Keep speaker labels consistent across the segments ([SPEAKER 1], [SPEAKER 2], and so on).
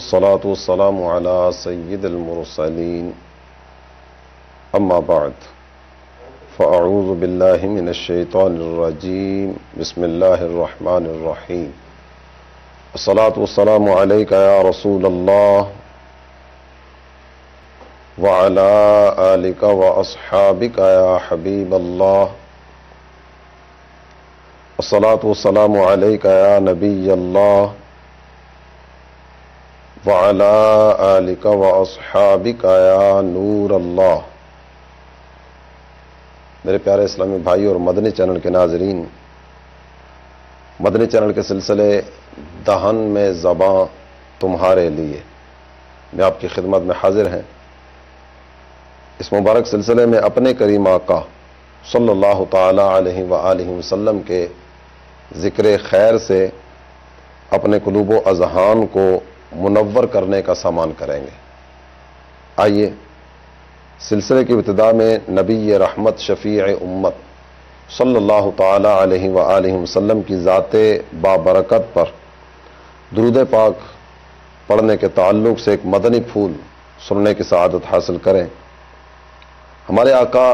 [SPEAKER 1] والصلاة والسلام على سيد المرسلين أما بعد فأعوذ بالله من الشيطان الرجيم بسم الله الرحمن الرحيم الصلاة والسلام عليك يا رسول الله وعلى آلك وأصحابك يا حبيب الله الصلاة والسلام عليك يا نبي الله وعلى آلك وأصحابك يا نور اللہ۔ میرے پیارے اسلامی بھائی اور مدنی چینل کے ناظرین، مدنی چینل کے سلسلے دہن میں زباں تمہارے لیے میں آپ کی خدمت میں حاضر ہیں۔ اس مبارک سلسلے میں اپنے کریم آقا صلی اللہ تعالی علیہ وآلہ وسلم کے ذکر خیر سے اپنے قلوب و اذہان کو منور کرنے کا سامان کریں گے۔ آئیے سلسلے کی ابتدا میں نبی رحمت شفیع امت صلی اللہ تعالی علیہ وآلہ وسلم کی ذات بابرکت پر درود پاک پڑھنے کے تعلق سے ایک مدنی پھول سننے کی سعادت حاصل کریں۔ ہمارے آقا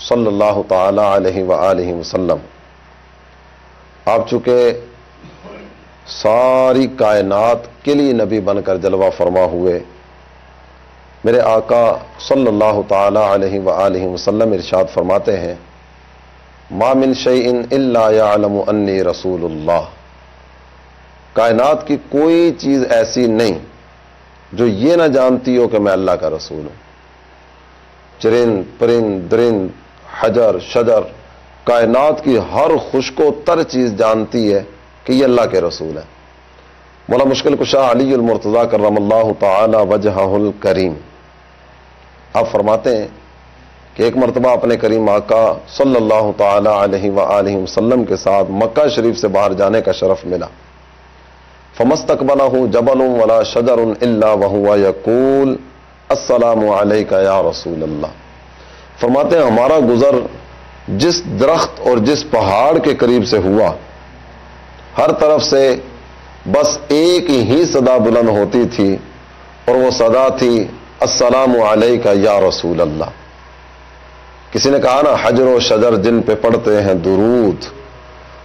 [SPEAKER 1] صلی اللہ تعالی علیہ وآلہ وسلم آپ چونکہ ساری کائنات کے لیے نبی بن کر جلوہ فرما ہوئے، میرے آقا صلی اللہ تعالی علیہ وآلہ وسلم ارشاد فرماتے ہیں، ما من شیء الا یعلم انی رسول اللہ۔ کائنات کی کوئی چیز ایسی نہیں جو یہ نہ جانتی ہو کہ میں اللہ کا رسول ہوں۔ چرند پرند درند حجر شجر کائنات کی ہر خشک و تر چیز جانتی ہے کہ یہ اللہ کے رسول ہیں۔ مولا مشکل کشا علی المرتضیٰ کرم اللہ تعالی وجہہ الکریم آپ فرماتے ہیں کہ ایک مرتبہ اپنے کریم آقا صلی اللہ تعالی علیہ وآلہ وسلم کے ساتھ مکہ شریف سے باہر جانے کا شرف ملا۔ فمستقبلہ جبل ولا شجر الا وہو یقول السلام علیک یا رسول اللہ۔ فرماتے ہیں ہمارا گزر جس درخت اور جس پہاڑ کے قریب سے ہوا، ہر طرف سے بس ایک ہی صدا بلند ہوتی تھی، اور وہ صدا تھی السلام علیک یا رسول اللہ۔ کسی نے کہا نا، حجر و شجر جن پہ پڑھتے ہیں درود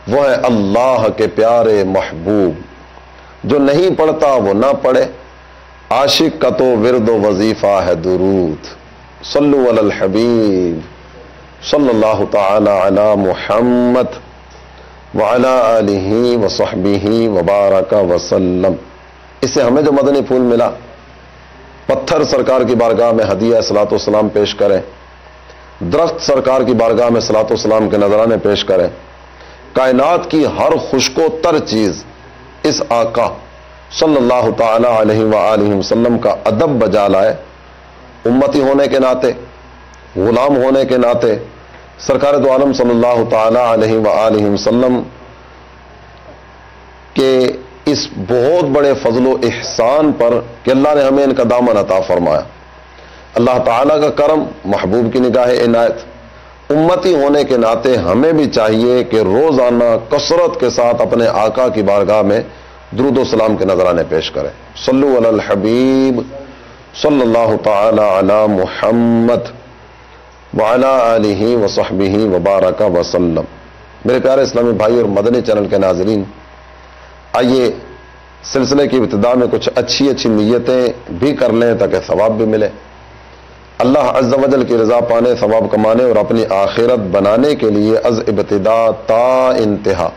[SPEAKER 1] وہ ہے اللہ کے پیارے محبوب، جو نہیں پڑھتا وہ نہ پڑھے، عاشق کا تو ورد و وظیفہ ہے درود۔ صلو علی الحبیب صلی اللہ تعالی علی محمد وعلی آلہ وصحبہ وبارک وسلم۔ اس سے ہمیں جو مدنی پھول ملا، پتھر سرکار کی بارگاہ میں ہدیہ صلاۃ والسلام پیش کریں، درخت سرکار کی بارگاہ میں صلاۃ والسلام کے نذرانے پیش کریں، کائنات کی ہر خشک و تر چیز اس آقا صلی اللہ تعالی علیہ وآلہ وسلم کا ادب بجا لائے۔ امتی ہونے کے ناطے، غلام ہونے کے ناطے، سرکار دو عالم صلی اللہ تعالی علیہ وآلہ وسلم کے اس بہت بڑے فضل و احسان پر کہ اللہ نے ہمیں ان کا دامن عطا فرمایا، اللہ تعالیٰ کا کرم، محبوب کی نگاہ عنایت، امتی ہونے کے ناطے ہمیں بھی چاہیے کہ روزانہ کثرت کے ساتھ اپنے آقا کی بارگاہ میں درود و سلام کے نذرانے پیش کریں۔ صلو علی الحبیب صلی اللہ تعالی علی محمد وعلی آلہ وصحبہ وبارک وسلم۔ میرے پیارے اسلامی بھائی اور مدنی چینل کے ناظرین، آئیے سلسلے کی ابتدا میں کچھ اچھی نیتیں بھی کر لیں تاکہ ثواب بھی ملے۔ اللہ عز و جل کی رضا پانے، ثواب کمانے اور اپنی آخرت بنانے کے لیے از ابتدا تا انتہا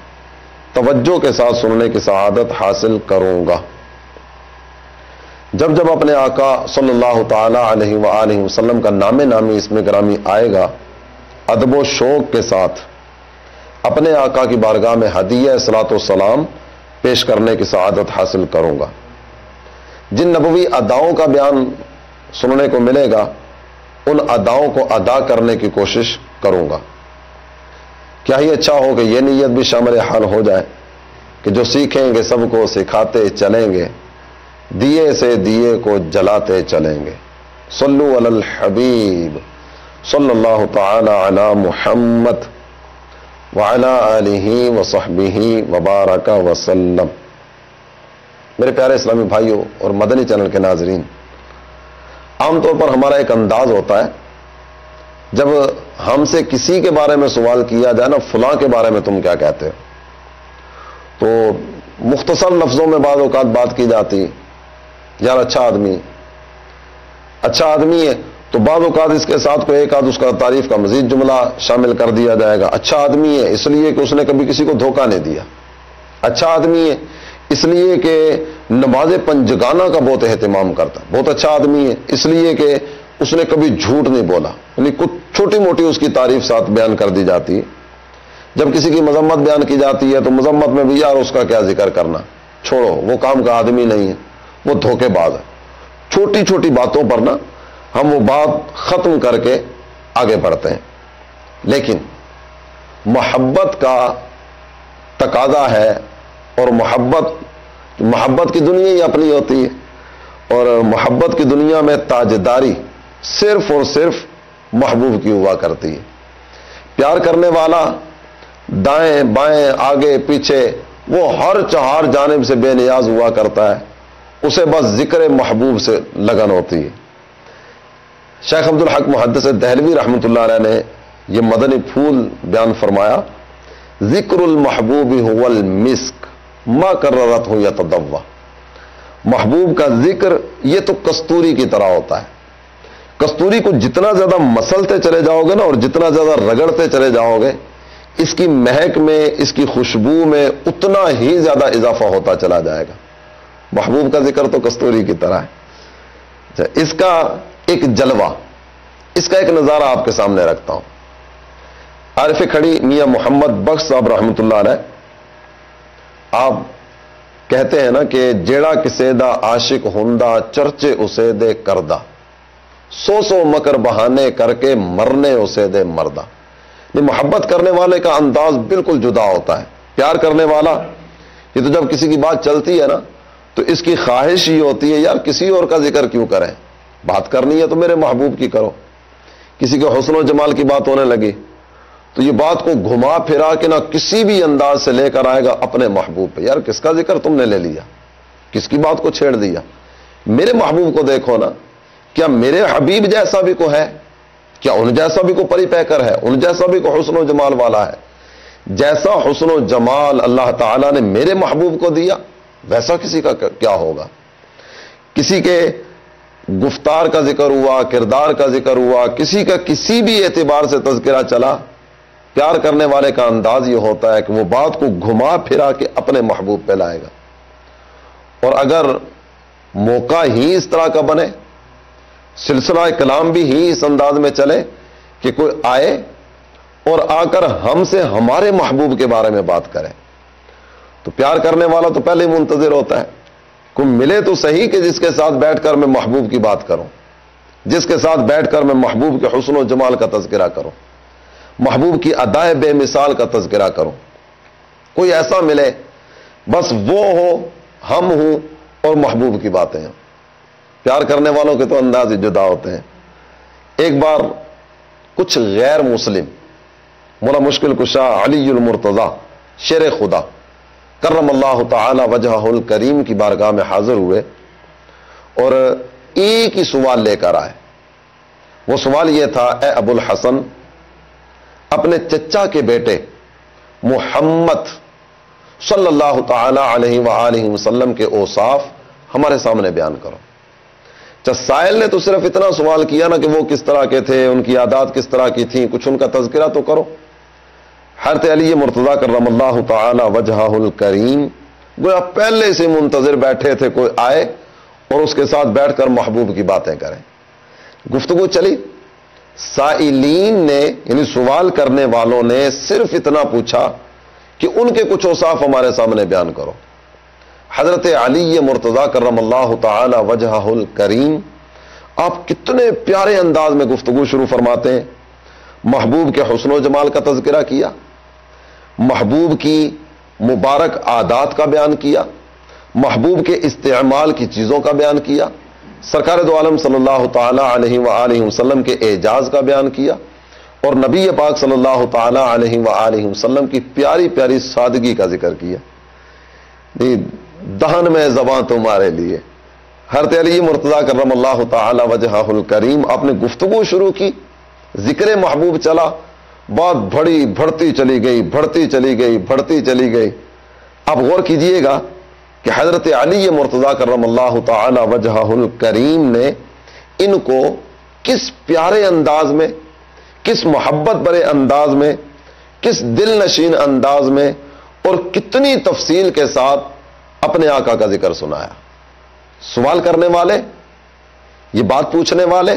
[SPEAKER 1] توجہ کے ساتھ سننے کی سعادت حاصل کروں گا۔ جب جب اپنے آقا صلی اللہ تعالی علیہ وآلہ وسلم کا نام نامی اسم گرامی آئے گا، ادب و شوق کے ساتھ اپنے آقا کی بارگاہ میں ہدیہ صلاۃ والسلام پیش کرنے کی سعادت حاصل کروں گا۔ جن نبوی اداؤں کا بیان سننے کو ملے گا، ان اداؤں کو ادا کرنے کی کوشش کروں گا۔ کیا ہی اچھا ہو کہ یہ نیت بھی شامل حال ہو جائے کہ جو سیکھیں گے سب کو سکھاتے چلیں گے، دیے سے دیے کو جلاتے چلیں گے۔ صلو علی الحبیب صلی اللہ تعالی علی محمد وعلی آلہ وصحبہ وبارک وسلم۔ میرے پیارے اسلامی بھائیوں اور مدنی چینل کے ناظرین، عام طور پر ہمارا ایک انداز ہوتا ہے جب ہم سے کسی کے بارے میں سوال کیا جائے نا، فلاں کے بارے میں تم کیا کہتے ہو، تو مختصر لفظوں میں بعض اوقات بات کی جاتی، یار اچھا آدمی ہے، تو بعض اوقات اس کے ساتھ کوئی ایک آدھ اس کا تعریف کا مزید جملہ شامل کر دیا جائے گا۔ اچھا آدمی ہے اس لیے کہ اس نے کبھی کسی کو دھوکہ نہیں دیا، اچھا آدمی ہے اس لیے کہ نماز پنجگانہ کا بہت اہتمام کرتا ہے، بہت اچھا آدمی ہے اس لیے کہ اس نے کبھی جھوٹ نہیں بولا، یعنی کچھ چھوٹی موٹی اس کی تعریف ساتھ بیان کر دی جاتی ہے۔ جب کسی کی مذمت بیان کی جاتی ہے تو مذمت میں بھی یار اس کا کیا ذکر کرنا، چھوڑو وہ کام کا آدمی نہیں ہے، وہ دھوکے باز ہے۔ چھوٹی چھوٹی باتوں پر نا ہم وہ بات ختم کر کے آگے بڑھتے ہیں، لیکن محبت کا تقاضا ہے، اور محبت کی دنیا ہی اپنی ہوتی ہے، اور محبت کی دنیا میں تاجداری صرف اور صرف محبوب کی ہوا کرتی ہے۔ پیار کرنے والا دائیں بائیں آگے پیچھے وہ ہر چہار جانب سے بے نیاز ہوا کرتا ہے، اسے بس ذکر محبوب سے لگن ہوتی ہے۔ شیخ عبدالحق محدث دہلوی رحمۃ اللہ علیہ نے یہ مدنی پھول بیان فرمایا، ذکر المحبوب هو المسک ما کررت ہو یتضوع، محبوب کا ذکر یہ تو کستوری کی طرح ہوتا ہے، کستوری کو جتنا زیادہ مسلتے چلے جاؤ گے نا اور جتنا زیادہ رگڑتے چلے جاؤ گے، اس کی مہک میں اس کی خوشبو میں اتنا ہی زیادہ اضافہ ہوتا چلا جائے گا۔ محبوب کا ذکر تو کستوری کی طرح ہے۔ اس کا ایک جلوہ، اس کا ایک نظارہ آپ کے سامنے رکھتا ہوں۔ عارف کھڑی میاں محمد بخش صاحب رحمۃ اللہ علیہ آپ کہتے ہیں نا کہ جیڑا کسے دا عاشق ہندا چرچے اسے دے کردہ، سو مکر بہانے کر کے مرنے اسے دے مردہ۔ یہ محبت کرنے والے کا انداز بالکل جدا ہوتا ہے۔ پیار کرنے والا یہ تو جب کسی کی بات چلتی ہے نا تو اس کی خواہش یہ ہوتی ہے یار کسی اور کا ذکر کیوں کریں، بات کرنی ہے تو میرے محبوب کی کرو۔ کسی کے حسن و جمال کی بات ہونے لگی تو یہ بات کو گھما پھرا کے نہ کسی بھی انداز سے لے کر آئے گا اپنے محبوب پہ، یار کس کا ذکر تم نے لے لیا، کس کی بات کو چھیڑ دیا، میرے محبوب کو دیکھو نا، کیا میرے حبیب جیسا بھی کو ہے، کیا ان جیسا بھی کو پری پیکر ہے، ان جیسا بھی کو حسن و جمال والا ہے، جیسا حسن و جمال اللہ تعالیٰ نے میرے محبوب کو دیا ویسا کسی کا کیا ہوگا۔ کسی کے گفتار کا ذکر ہوا، کردار کا ذکر ہوا، کسی کا کسی بھی اعتبار سے تذکرہ چلا، پیار کرنے والے کا انداز یہ ہوتا ہے کہ وہ بات کو گھما پھرا کے اپنے محبوب پہ لائے گا۔ اور اگر موقع ہی اس طرح کا بنے، سلسلہ کلام بھی ہی اس انداز میں چلے کہ کوئی آئے اور آ کر ہم سے ہمارے محبوب کے بارے میں بات کرے، تو پیار کرنے والا تو پہلے ہی منتظر ہوتا ہے کوئی ملے تو صحیح کہ جس کے ساتھ بیٹھ کر میں محبوب کی بات کروں، جس کے ساتھ بیٹھ کر میں محبوب کے حسن و جمال کا تذکرہ کروں، محبوب کی ادائے بے مثال کا تذکرہ کروں۔ کوئی ایسا ملے بس وہ ہو، ہم ہوں اور محبوب کی باتیں ہیں۔ پیار کرنے والوں کے تو انداز ہی جدا ہوتے ہیں۔ ایک بار کچھ غیر مسلم مولا مشکل کشا علی المرتضی شیر خدا کرم اللہ تعالی وجہہ الکریم کی بارگاہ میں حاضر ہوئے اور ایک ہی سوال لے کر آئے۔ وہ سوال یہ تھا، اے ابو الحسن، اپنے چچا کے بیٹے محمد صلی اللہ تعالی علیہ وآلہ وسلم کے اوصاف ہمارے سامنے بیان کرو۔ سائل نے تو صرف اتنا سوال کیا نا کہ وہ کس طرح کے تھے، ان کی عادات کس طرح کی تھیں، کچھ ان کا تذکرہ تو کرو۔ حضرت علی مرتضی کرم اللہ تعالی وجہہ الکریم گویا پہلے سے منتظر بیٹھے تھے کوئی آئے اور اس کے ساتھ بیٹھ کر محبوب کی باتیں کریں۔ گفتگو چلی، سائلین نے یعنی سوال کرنے والوں نے صرف اتنا پوچھا کہ ان کے کچھ اوصاف ہمارے سامنے بیان کرو۔ حضرت علی مرتضی کرم اللہ تعالی وجہہ الکریم آپ کتنے پیارے انداز میں گفتگو شروع فرماتے ہیں۔ محبوب کے حسن و جمال کا تذکرہ کیا، محبوب کی مبارک عادات کا بیان کیا، محبوب کے استعمال کی چیزوں کا بیان کیا، سرکار دو عالم صلی اللہ تعالی علیہ وآلہ وسلم کے اعجاز کا بیان کیا، اور نبی پاک صلی اللہ تعالی علیہ وآلہ وسلم کی پیاری پیاری سادگی کا ذکر کیا۔ دہن میں زباں تمہارے لیے. حضرت علی مرتضیٰ کرم اللہ تعالی وجہہ الکریم آپ نے گفتگو شروع کی, ذکر محبوب چلا, بات بڑھتی چلی گئی. آپ غور کیجئے گا کہ حضرت علی مرتضیٰ کرم اللہ تعالی وجہہ الکریم نے ان کو کس پیارے انداز میں, کس محبت برے انداز میں, کس دل نشین انداز میں اور کتنی تفصیل کے ساتھ اپنے آقا کا ذکر سنایا. سوال کرنے والے, یہ بات پوچھنے والے,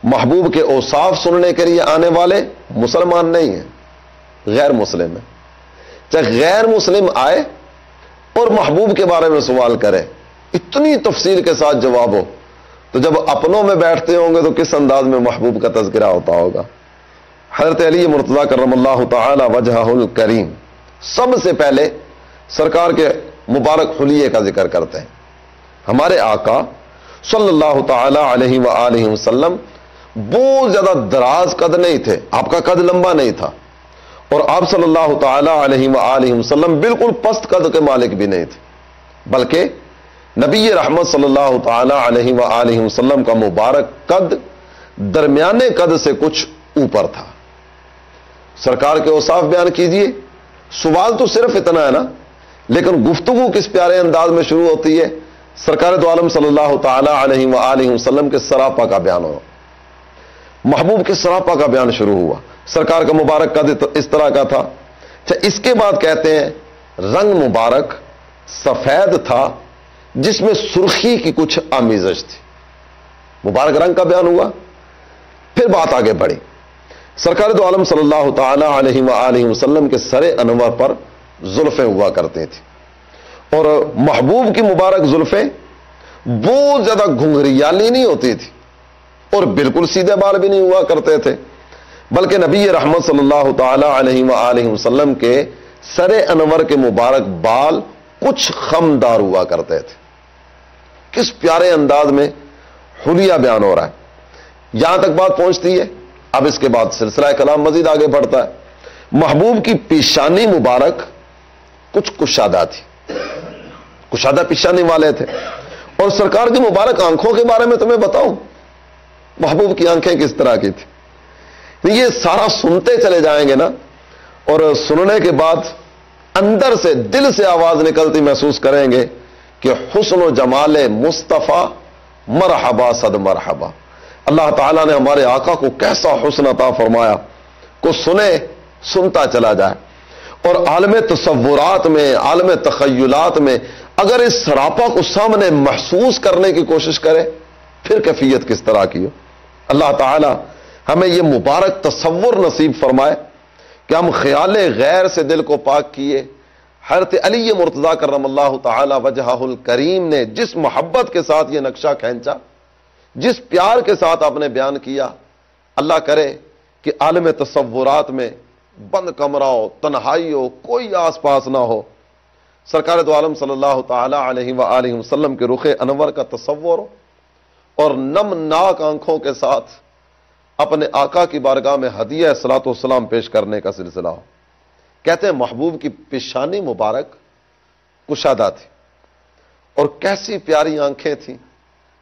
[SPEAKER 1] محبوب کے اوصاف سننے کے لیے آنے والے مسلمان نہیں ہیں, غیر مسلم ہیں. چاہے غیر مسلم آئے اور محبوب کے بارے میں سوال کرے, اتنی تفصیل کے ساتھ جواب ہو, تو جب اپنوں میں بیٹھتے ہوں گے تو کس انداز میں محبوب کا تذکرہ ہوتا ہوگا. حضرت علی مرتضیٰ کرم اللہ تعالی وجہہ الکریم سب سے پہلے سرکار کے مبارک حلیے کا ذکر کرتے ہیں. ہمارے آقا صلی اللہ تعالی علیہ وآلہ وسلم بہت زیادہ دراز قد نہیں تھے, آپ کا قد لمبا نہیں تھا, اور آپ صلی اللہ تعالی علیہ وآلہ وسلم بالکل پست قد کے مالک بھی نہیں تھے, بلکہ نبی رحمت صلی اللہ تعالی علیہ وآلہ وسلم کا مبارک قد درمیانے قد سے کچھ اوپر تھا. سرکار کے اوصاف بیان کیجئے. سوال تو صرف اتنا ہے نا, لیکن گفتگو کس پیارے انداز میں شروع ہوتی ہے. سرکار دو عالم صلی اللہ تعالی علیہ وآلہ وسلم کے سراپا کا بیان ہو, محبوب کے سراپا کا بیان شروع ہوا. سرکار کا مبارک قد اس طرح کا تھا. اس کے بعد کہتے ہیں رنگ مبارک سفید تھا جس میں سرخی کی کچھ آمیزش تھی. مبارک رنگ کا بیان ہوا. پھر بات آگے بڑھی. سرکار دو عالم صلی اللہ تعالی علیہ وآلہ وسلم کے سر انور پر زلفیں ہوا کرتی تھی, اور محبوب کی مبارک زلفیں بہت زیادہ گھنگریالی نہیں ہوتی تھی اور بالکل سیدھے بال بھی نہیں ہوا کرتے تھے, بلکہ نبی رحمت صلی اللہ تعالی علیہ وآلہ وسلم کے سر انور کے مبارک بال کچھ خمدار ہوا کرتے تھے. کس پیارے انداز میں حلیہ بیان ہو رہا ہے. یہاں تک بات پہنچتی ہے. اب اس کے بعد سلسلہ کلام مزید آگے بڑھتا ہے. محبوب کی پیشانی مبارک کچھ کشادہ تھی, کشادہ پیشانی والے تھے. اور سرکار کی مبارک آنکھوں کے بارے میں تمہیں بتاؤں, محبوب کی آنکھیں کس طرح کی تھی. یہ سارا سنتے چلے جائیں گے نا, اور سننے کے بعد اندر سے دل سے آواز نکلتی محسوس کریں گے کہ حسن و جمال مصطفیٰ مرحبا صد مرحبا. اللہ تعالیٰ نے ہمارے آقا کو کیسا حسن عطا فرمایا کو سنتا چلا جائے. اور عالم تصورات میں, عالم تخیلات میں اگر اس سراپا کو سامنے محسوس کرنے کی کوشش کرے پھر کیفیت کس طرح کی ہو. اللہ تعالیٰ ہمیں یہ مبارک تصور نصیب فرمائے کہ ہم خیال غیر سے دل کو پاک کیے. حضرت علی مرتضیٰ کرم اللہ تعالی وجہہ الکریم نے جس محبت کے ساتھ یہ نقشہ کھینچا, جس پیار کے ساتھ آپ نے بیان کیا, اللہ کرے کہ عالم تصورات میں بند کمرہ ہو, تنہائی ہو, کوئی آس پاس نہ ہو, سرکار دو عالم صلی اللہ تعالی علیہ وآلہ وسلم کے رخ انور کا تصور ہو, اور نمناک آنکھوں کے ساتھ اپنے آقا کی بارگاہ میں ہدیہ صلاۃ والسلام پیش کرنے کا سلسلہ ہو. کہتے ہیں محبوب کی پیشانی مبارک کشادہ تھی اور کیسی پیاری آنکھیں تھیں.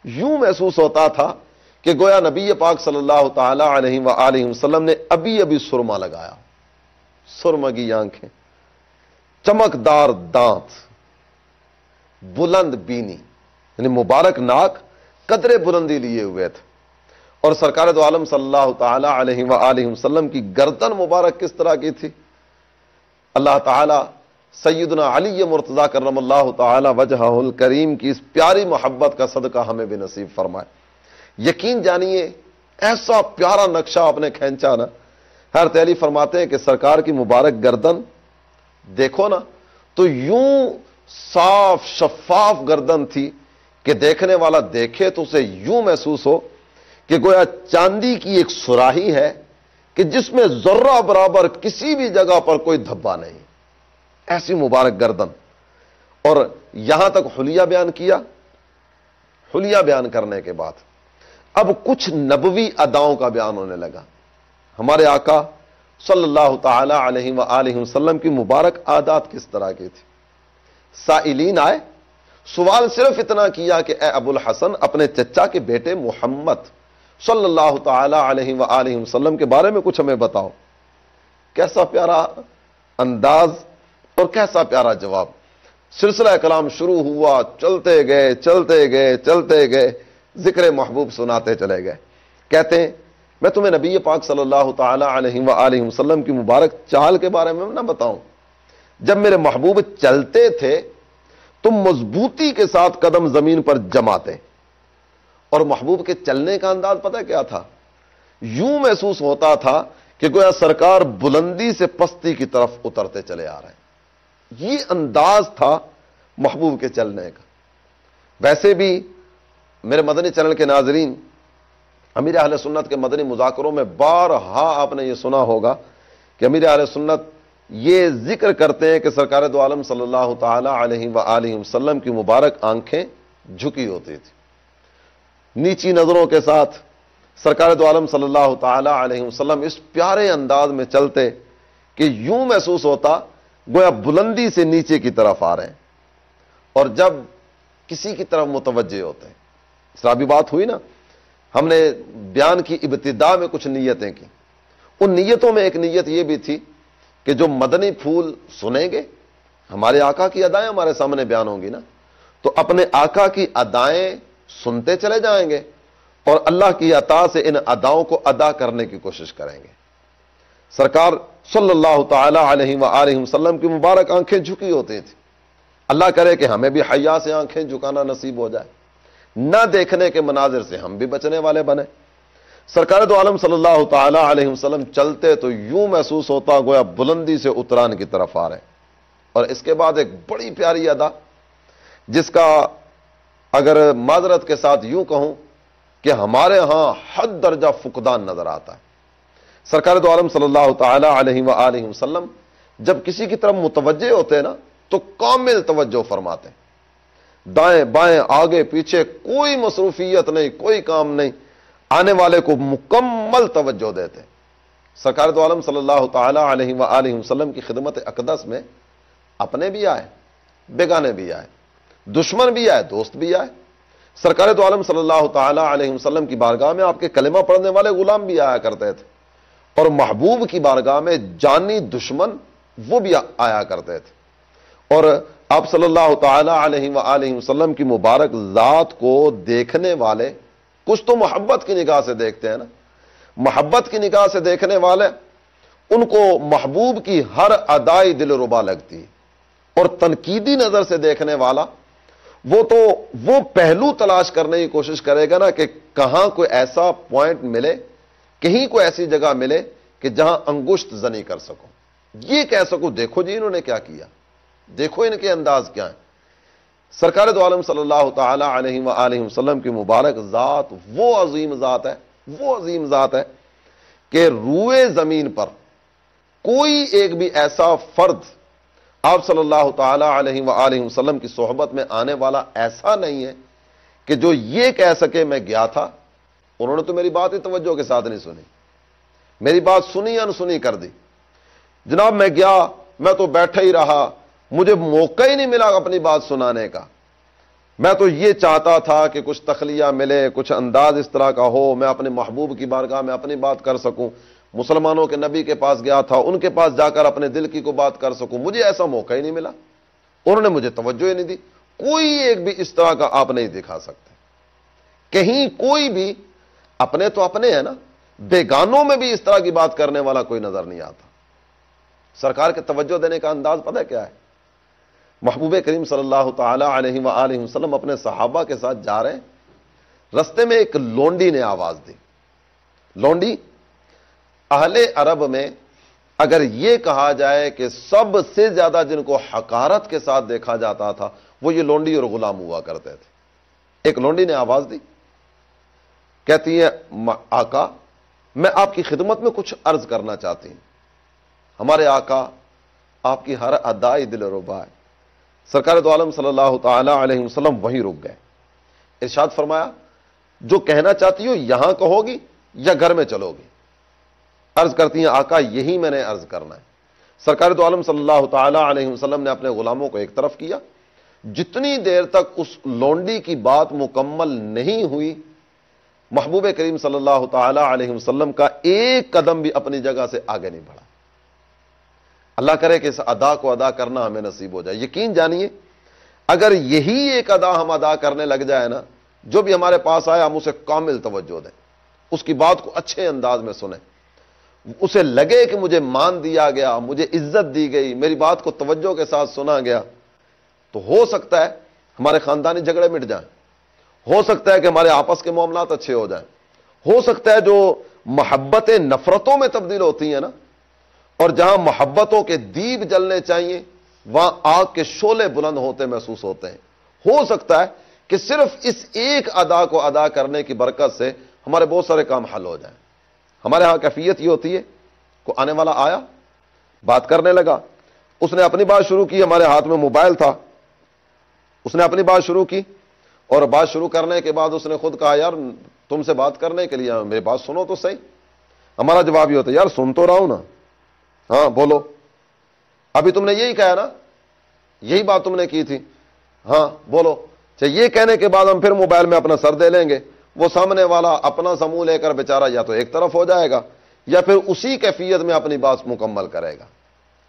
[SPEAKER 1] یوں محسوس ہوتا تھا کہ گویا نبی پاک صلی اللہ تعالی علیہ وآلہ وسلم نے ابھی سرما لگایا. سرمگی آنکھیں, چمکدار دانت, بلند بینی, یعنی مبارک ناک قدرے بلندی لیے ہوئے تھے. اور سرکار دو عالم صلی اللہ تعالی علیہ وآلہ وسلم کی گردن مبارک کس طرح کی تھی. اللہ تعالی سیدنا علی مرتضیٰ کرم اللہ تعالی وجہہ الکریم کی اس پیاری محبت کا صدقہ ہمیں بھی نصیب فرمائے. یقین جانیے ایسا پیارا نقشہ آپ نے کھینچا نا. حضرت علی فرماتے ہیں کہ سرکار کی مبارک گردن دیکھو نا تو یوں صاف شفاف گردن تھی کہ دیکھنے والا دیکھے تو اسے یوں محسوس ہو کہ گویا چاندی کی ایک سراہی ہے کہ جس میں ذرہ برابر کسی بھی جگہ پر کوئی دھبا نہیں. ایسی مبارک گردن. اور یہاں تک حلیہ بیان کیا. حلیہ بیان کرنے کے بعد اب کچھ نبوی اداؤں کا بیان ہونے لگا. ہمارے آقا صلی اللہ تعالی علیہ وآلہ وسلم کی مبارک عادات کس طرح کی تھی. سائلین آئے سوال صرف اتنا کیا کہ اے ابو الحسن اپنے چچا کے بیٹے محمد صلی اللہ تعالی علیہ وآلہ وسلم کے بارے میں کچھ ہمیں بتاؤ۔ کیسا پیارا انداز اور کیسا پیارا جواب۔ سلسلہ کلام شروع ہوا، چلتے گئے چلتے گئے چلتے گئے، ذکر محبوب سناتے چلے گئے۔ کہتے ہیں میں تمہیں نبی پاک صلی اللہ تعالی علیہ وآلہ وسلم کی مبارک چال کے بارے میں نہ بتاؤں؟ جب میرے محبوب چلتے تھے تم مضبوطی کے ساتھ قدم زمین پر جماتے، اور محبوب کے چلنے کا انداز پتہ کیا تھا؟ یوں محسوس ہوتا تھا کہ گویا سرکار بلندی سے پستی کی طرف اترتے چلے آ رہے ہیں۔ یہ انداز تھا محبوب کے چلنے کا۔ ویسے بھی میرے مدنی چینل کے ناظرین، امیر اہل سنت کے مدنی مذاکروں میں بارہا آپ نے یہ سنا ہوگا کہ امیر اہل سنت یہ ذکر کرتے ہیں کہ سرکار دو عالم صلی اللہ تعالی علیہ وآلہ وسلم کی مبارک آنکھیں جھکی ہوتی تھی، نیچی نظروں کے ساتھ سرکار دو عالم صلی اللہ تعالی علیہ وسلم اس پیارے انداز میں چلتے کہ یوں محسوس ہوتا گویا بلندی سے نیچے کی طرف آ رہے ہیں، اور جب کسی کی طرف متوجہ ہوتے ہیں، اس طرح بھی بات ہوئی نا، ہم نے بیان کی ابتدا میں کچھ نیتیں کی، ان نیتوں میں ایک نیت یہ بھی تھی کہ جو مدنی پھول سنیں گے، ہمارے آقا کی ادائیں ہمارے سامنے بیان ہوں گی نا، تو اپنے آقا کی ادائیں سنتے چلے جائیں گے اور اللہ کی عطا سے ان اداؤں کو ادا کرنے کی کوشش کریں گے۔ سرکار صلی اللہ تعالی علیہ وآلہ وسلم کی مبارک آنکھیں جھکی ہوتی تھی۔ اللہ کرے کہ ہمیں بھی حیا سے آنکھیں جھکانا نصیب ہو جائے، نہ دیکھنے کے مناظر سے ہم بھی بچنے والے بنے۔ سرکار دو عالم صلی اللہ تعالی علیہ وسلم چلتے تو یوں محسوس ہوتا گویا بلندی سے اتران کی طرف آ رہے ہیں۔ اور اس کے بعد ایک بڑی پیاری ادا، جس کا اگر معذرت کے ساتھ یوں کہوں کہ ہمارے ہاں حد درجہ فقدان نظر آتا ہے۔ سرکار دو عالم صلی اللہ تعالی علیہ وآلہ وسلم جب کسی کی طرف متوجہ ہوتے ہیں نا تو کامل توجہ فرماتے ہیں، دائیں بائیں آگے پیچھے کوئی مصروفیت نہیں، کوئی کام نہیں، آنے والے کو مکمل توجہ دیتے۔ سرکار دو عالم صلی اللہ تعالی علیہ وآلہ وسلم کی خدمت اقدس میں اپنے بھی آئے، بیگانے بھی آئے، دشمن بھی آئے، دوست بھی آئے۔ سرکار دو عالم صلی اللہ تعالی علیہ وسلم کی بارگاہ میں آپ کے کلمہ پڑھنے والے غلام بھی آیا کرتے تھے، اور محبوب کی بارگاہ میں جانی دشمن وہ بھی آیا کرتے تھے۔ اور آپ صلی اللہ تعالی علیہ وآلہ وسلم کی مبارک ذات کو دیکھنے والے کچھ تو محبت کی نگاہ سے دیکھتے ہیں نا، محبت کی نگاہ سے دیکھنے والے ان کو محبوب کی ہر ادائی دل ربا لگتی ہے، اور تنقیدی نظر سے دیکھنے والا وہ پہلو تلاش کرنے کی کوشش کرے گا نا کہ کہاں کوئی ایسا پوائنٹ ملے، کہیں کوئی ایسی جگہ ملے کہ جہاں انگشت زنی کر سکو، یہ کہہ سکو دیکھو جی انہوں نے کیا کیا، دیکھو ان کے انداز کیا ہیں۔ سرکار دو عالم صلی اللہ تعالی علیہ وآلہ وسلم کی مبارک ذات وہ عظیم ذات ہے، وہ عظیم ذات ہے کہ روئے زمین پر کوئی ایک بھی ایسا فرد آپ صلی اللہ تعالی علیہ وآلہ وسلم کی صحبت میں آنے والا ایسا نہیں ہے کہ جو یہ کہہ سکے میں گیا تھا، انہوں نے تو میری بات ہی توجہ کے ساتھ نہیں سنی، میری بات سنی انسنی کر دی، جناب میں گیا، میں تو بیٹھا ہی رہا، مجھے موقع ہی نہیں ملا اپنی بات سنانے کا، میں تو یہ چاہتا تھا کہ کچھ تخلیہ ملے، کچھ انداز اس طرح کا ہو، میں اپنے محبوب کی بارگاہ میں اپنی بات کر سکوں، مسلمانوں کے نبی کے پاس گیا تھا، ان کے پاس جا کر اپنے دل کی کو بات کر سکوں، مجھے ایسا موقع ہی نہیں ملا، انہوں نے مجھے توجہ ہی نہیں دی۔ کوئی ایک بھی اس طرح کا آپ نہیں دکھا سکتے، کہیں کوئی بھی، اپنے تو اپنے ہیں نا، بیگانوں میں بھی اس طرح کی بات کرنے والا کوئی نظر نہیں آتا۔ سرکار کے توجہ دینے کا انداز پتہ کیا ہے؟ محبوب کریم صلی اللہ تعالی علیہ وآلہ وسلم اپنے صحابہ کے ساتھ جا رہے ہیں، رستے میں ایک لونڈی نے آواز دی۔ لونڈی اہل عرب میں اگر یہ کہا جائے کہ سب سے زیادہ جن کو حقارت کے ساتھ دیکھا جاتا تھا وہ یہ لونڈی اور غلام ہوا کرتے تھے۔ ایک لونڈی نے آواز دی، کہتی ہے آقا میں آپ کی خدمت میں کچھ عرض کرنا چاہتی ہوں۔ ہمارے آقا آپ کی ہر ادائی دل ربا ہے۔ سرکار دو عالم صلی اللہ تعالی علیہ وسلم وہیں رک گئے، ارشاد فرمایا جو کہنا چاہتی ہو یہاں کہو گی یا گھر میں چلو گی؟ عرض کرتی ہیں آقا یہی میں نے عرض کرنا ہے۔ سرکار دو عالم صلی اللہ تعالی علیہ وسلم نے اپنے غلاموں کو ایک طرف کیا، جتنی دیر تک اس لونڈی کی بات مکمل نہیں ہوئی محبوب کریم صلی اللہ تعالی علیہ وسلم کا ایک قدم بھی اپنی جگہ سے آگے نہیں بڑھا۔ اللہ کرے کہ اس ادا کو ادا کرنا ہمیں نصیب ہو جائے۔ یقین جانیے اگر یہی ایک ادا ہم ادا کرنے لگ جائے نا، جو بھی ہمارے پاس آئے ہم اسے کامل توجہ دیں، اس کی بات کو اچھے انداز میں سنیں، اسے لگے کہ مجھے مان دیا گیا، مجھے عزت دی گئی، میری بات کو توجہ کے ساتھ سنا گیا، تو ہو سکتا ہے ہمارے خاندانی جھگڑے مٹ جائیں، ہو سکتا ہے کہ ہمارے آپس کے معاملات اچھے ہو جائیں، ہو سکتا ہے جو محبتیں نفرتوں میں تبدیل ہوتی ہیں نا، اور جہاں محبتوں کے دیپ جلنے چاہیے وہاں آگ کے شعلے بلند ہوتے محسوس ہوتے ہیں۔ ہو سکتا ہے کہ صرف اس ایک ادا کو ادا کرنے کی برکت سے ہمارے بہت سارے کام حل ہو جائیں۔ ہمارے ہاں کیفیت یہ ہوتی ہے کہ آنے والا آیا، بات کرنے لگا، اس نے اپنی بات شروع کی، ہمارے ہاتھ میں موبائل تھا، اس نے اپنی بات شروع کی، اور بات شروع کرنے کے بعد اس نے خود کہا یار تم سے بات کرنے کے لیے میری بات سنو تو صحیح۔ ہمارا جواب یہ ہوتا ہے یار سن تو رہا ہوں نا، ہاں بولو، ابھی تم نے یہی کہا نا، یہی بات تم نے کی تھی، ہاں بولو۔ یہ کہنے کے بعد ہم پھر موبائل میں اپنا سر دے لیں گے، وہ سامنے والا اپنا سموں لے کر بیچارہ یا تو ایک طرف ہو جائے گا یا پھر اسی کیفیت میں اپنی بات مکمل کرے گا۔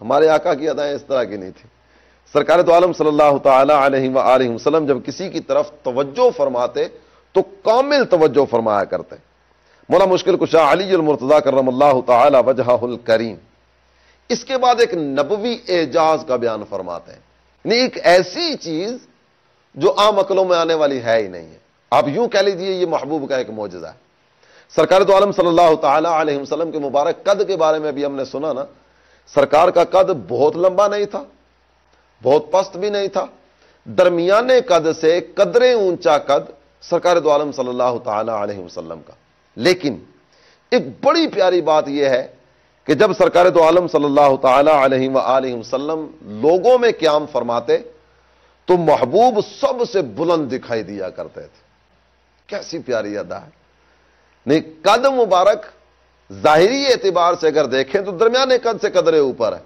[SPEAKER 1] ہمارے آقا کی ادائیں اس طرح کی نہیں تھی۔ سرکار تو عالم صلی اللہ تعالی علیہ وآلہ وسلم جب کسی کی طرف توجہ فرماتے تو کامل توجہ فرمایا کرتے۔ مولا مشکل کشا علی المرتضی کرم اللہ تعالی وجہہ الکریم اس کے بعد ایک نبوی اعجاز کا بیان فرماتے ہیں، یعنی ایک ایسی چیز جو عام عقلوں میں آنے والی ہے ہی نہیں ہے۔ آپ یوں کہہ لیجئے یہ محبوب کا ایک معجزہ ہے۔ سرکار تو عالم صلی اللہ تعالی علیہ وسلم کے مبارک قد کے بارے میں بھی ہم نے سنا نا، سرکار کا قد بہت لمبا نہیں تھا، بہت پست بھی نہیں تھا، درمیانے قد سے قدرے اونچا قد سرکار دو عالم صلی اللہ تعالی علیہ وسلم کا۔ لیکن ایک بڑی پیاری بات یہ ہے کہ جب سرکار دو عالم صلی اللہ تعالی علیہ وآلہ وسلم لوگوں میں قیام فرماتے تو محبوب سب سے بلند دکھائی دیا کرتے تھے۔ کیسی پیاری ادا ہے۔ نہیں، قد مبارک ظاہری اعتبار سے اگر دیکھیں تو درمیانے قد سے قدرے اوپر ہے،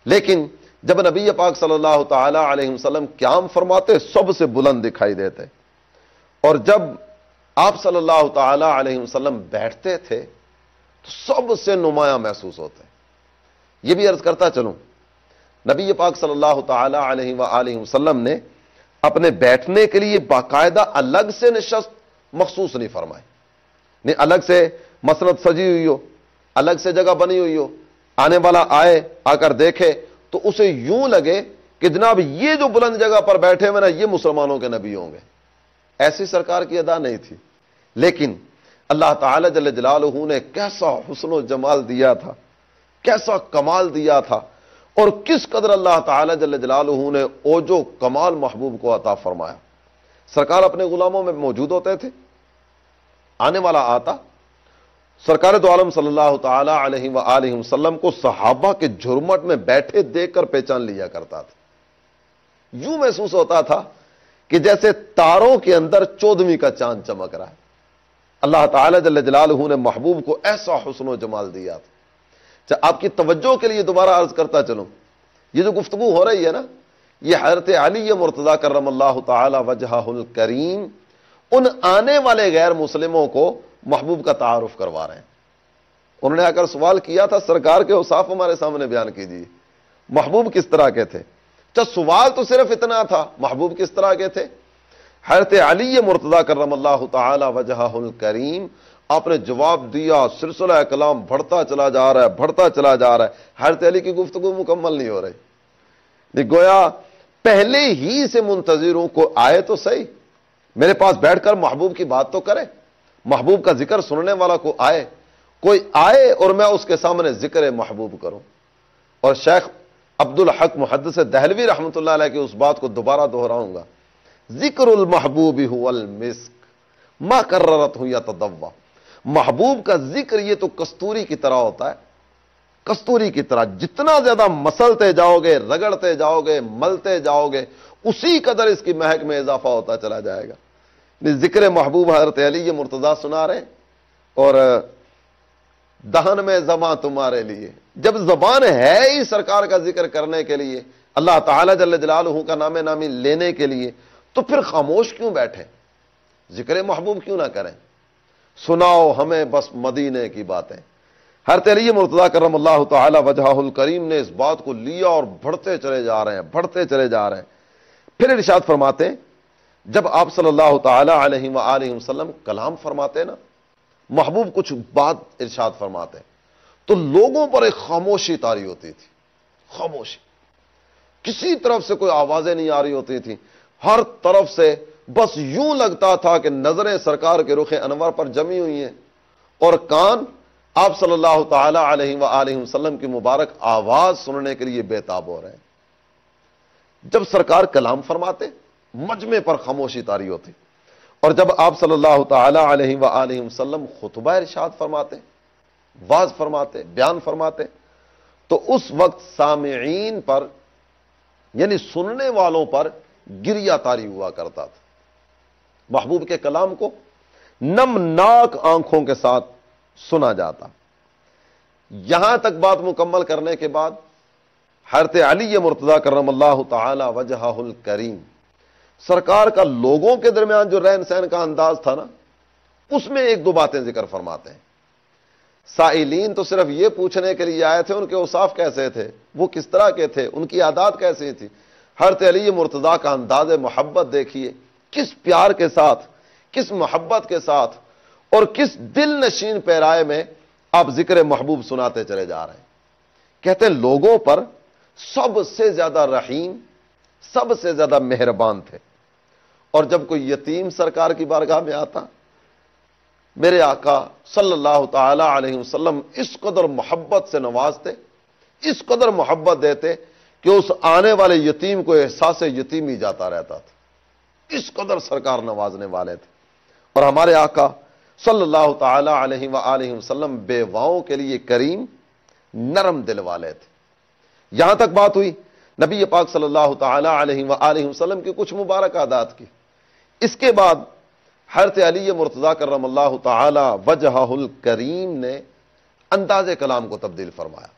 [SPEAKER 1] لیکن جب نبی پاک صلی اللہ تعالی علیہ وسلم قیام فرماتے سب سے بلند دکھائی دیتے، اور جب آپ صلی اللہ تعالی علیہ وسلم بیٹھتے تھے تو سب سے نمایاں محسوس ہوتے۔ یہ بھی عرض کرتا چلوں، نبی پاک صلی اللہ تعالی علیہ وآلہ وسلم نے اپنے بیٹھنے کے لیے باقاعدہ الگ سے نشست مخصوص نہیں فرمائی، نہیں الگ سے مسند سجی ہوئی ہو، الگ سے جگہ بنی ہوئی ہو، آنے والا آئے آ کر دیکھے تو اسے یوں لگے کہ جناب یہ جو بلند جگہ پر بیٹھے ہوئے نا یہ مسلمانوں کے نبی ہوں گے۔ ایسی سرکار کی ادا نہیں تھی، لیکن اللہ تعالی جل جلالہ نے کیسا حسن و جمال دیا تھا، کیسا کمال دیا تھا، اور کس قدر اللہ تعالی جل جلالہ نے اوجو کمال محبوب کو عطا فرمایا۔ سرکار اپنے غلاموں میں موجود ہوتے تھے، آنے والا آتا، سرکار دو عالم صلی اللہ تعالی علیہ وآلہ وسلم کو صحابہ کے جھرمٹ میں بیٹھے دیکھ کر پہچان لیا کرتا تھا۔ یوں محسوس ہوتا تھا کہ جیسے تاروں کے اندر 14ویں کا چاند چمک رہا ہے۔ اللہ تعالی جل جلالہ نے محبوب کو ایسا حسن و جمال دیا تھا۔ آپ کی توجہ کے لیے دوبارہ عرض کرتا چلوں، یہ جو گفتگو ہو رہی ہے نا، یہ حضرت علی مرتضی کرم اللہ تعالی وجہہ الکریم ان آنے والے غیر مسلموں کو محبوب کا تعارف کروا رہے ہیں۔ انہوں نے آ کر سوال کیا تھا سرکار کے اوصاف ہمارے سامنے بیان کیجیے، محبوب کس طرح کے تھے؟ سوال تو صرف اتنا تھا، محبوب کس طرح کے تھے؟ حضرت علی مرتضی کرم اللہ تعالی وجہہ الکریم آپ نے جواب دیا، سلسلہ کلام بڑھتا چلا جا رہا ہے، بڑھتا چلا جا رہا ہے، حضرت علی کی گفتگو مکمل نہیں ہو رہی۔ گویا پہلے ہی سے منتظر ہوں کو آئے تو صحیح، میرے پاس بیٹھ کر محبوب کی بات تو کرے، محبوب کا ذکر سننے والا کو آئے، کوئی آئے اور میں اس کے سامنے ذکر محبوب کروں۔ اور شیخ عبدالحق محدث دہلوی رحمۃ اللہ علیہ کی اس بات کو دوبارہ دہراؤں گا، ذکر المحبوب هو المسک ما کررت ہوں یا تدوا، محبوب کا ذکر یہ تو کستوری کی طرح ہوتا ہے، کستوری کی طرح جتنا زیادہ مسلتے جاؤ گے، رگڑتے جاؤ گے، ملتے جاؤ گے، اسی قدر اس کی مہک میں اضافہ ہوتا چلا جائے گا۔ ذکر محبوب حضرت علی یہ مرتضی سنا رہے، اور دہن میں زباں تمہارے لیے، جب زبان ہے ہی سرکار کا ذکر کرنے کے لیے اللہ تعالیٰ جل جلالہ کا نام نامی لینے کے لیے، تو پھر خاموش کیوں بیٹھیں؟ ذکر محبوب کیوں نہ کریں؟ سناؤ ہمیں بس مدینے کی باتیں۔ حضرت علی مرتضیٰ کرم اللہ تعالی وجہہ الکریم نے اس بات کو لیا اور بڑھتے چلے جا رہے ہیں، بڑھتے چلے جا رہے ہیں۔ پھر ارشاد فرماتے ہیں، جب آپ صلی اللہ تعالی علیہ وآلہ وسلم کلام فرماتے نا، محبوب کچھ بات ارشاد فرماتے ہیں، تو لوگوں پر ایک خاموشی طاری ہوتی تھی، خاموشی، کسی طرف سے کوئی آوازیں نہیں آ رہی ہوتی تھی، ہر طرف سے بس یوں لگتا تھا کہ نظریں سرکار کے رخ انور پر جمی ہوئی ہیں، اور کان آپ صلی اللہ تعالی علیہ وآلہ وسلم کی مبارک آواز سننے کے لیے بےتاب ہو رہے ہیں۔ جب سرکار کلام فرماتے، مجمع پر خاموشی طاری ہوتی، اور جب آپ صلی اللہ تعالی علیہ وآلہ وسلم خطبہ ارشاد فرماتے، واز فرماتے، بیان فرماتے، تو اس وقت سامعین پر یعنی سننے والوں پر گریہ طاری ہوا کرتا تھا۔ محبوب کے کلام کو نمناک آنکھوں کے ساتھ سنا جاتا۔ یہاں تک بات مکمل کرنے کے بعد حضرت علی مرتضیٰ کرم اللہ تعالی وجہہ الکریم، سرکار کا لوگوں کے درمیان جو رہن سہن کا انداز تھا نا، اس میں ایک دو باتیں ذکر فرماتے ہیں۔ سائلین تو صرف یہ پوچھنے کے لیے آئے تھے ان کے اوصاف کیسے تھے، وہ کس طرح کے تھے، ان کی عادات کیسی تھی۔ حضرت علی مرتضیٰ کا انداز محبت دیکھیے، کس پیار کے ساتھ، کس محبت کے ساتھ، اور کس دل نشین پیرائے میں آپ ذکر محبوب سناتے چلے جا رہے ہیں۔ کہتے ہیں لوگوں پر سب سے زیادہ رحیم، سب سے زیادہ مہربان تھے، اور جب کوئی یتیم سرکار کی بارگاہ میں آتا، میرے آقا صلی اللہ تعالی علیہ وسلم اس قدر محبت سے نوازتے، اس قدر محبت دیتے کہ اس آنے والے یتیم کو احساس یتیمی جاتا رہتا تھا، اس قدر سرکار نوازنے والے تھے۔ اور ہمارے آقا صلی اللہ تعالی علیہ وآلہ وسلم بیواؤں کے لیے کریم، نرم دل والے تھے۔ یہاں تک بات ہوئی نبی پاک صلی اللہ تعالی علیہ وآلہ وسلم کی کچھ مبارک عادات کی۔ اس کے بعد حضرت علی مرتضیٰ کرم اللہ تعالی وجہہ الکریم نے انداز کلام کو تبدیل فرمایا۔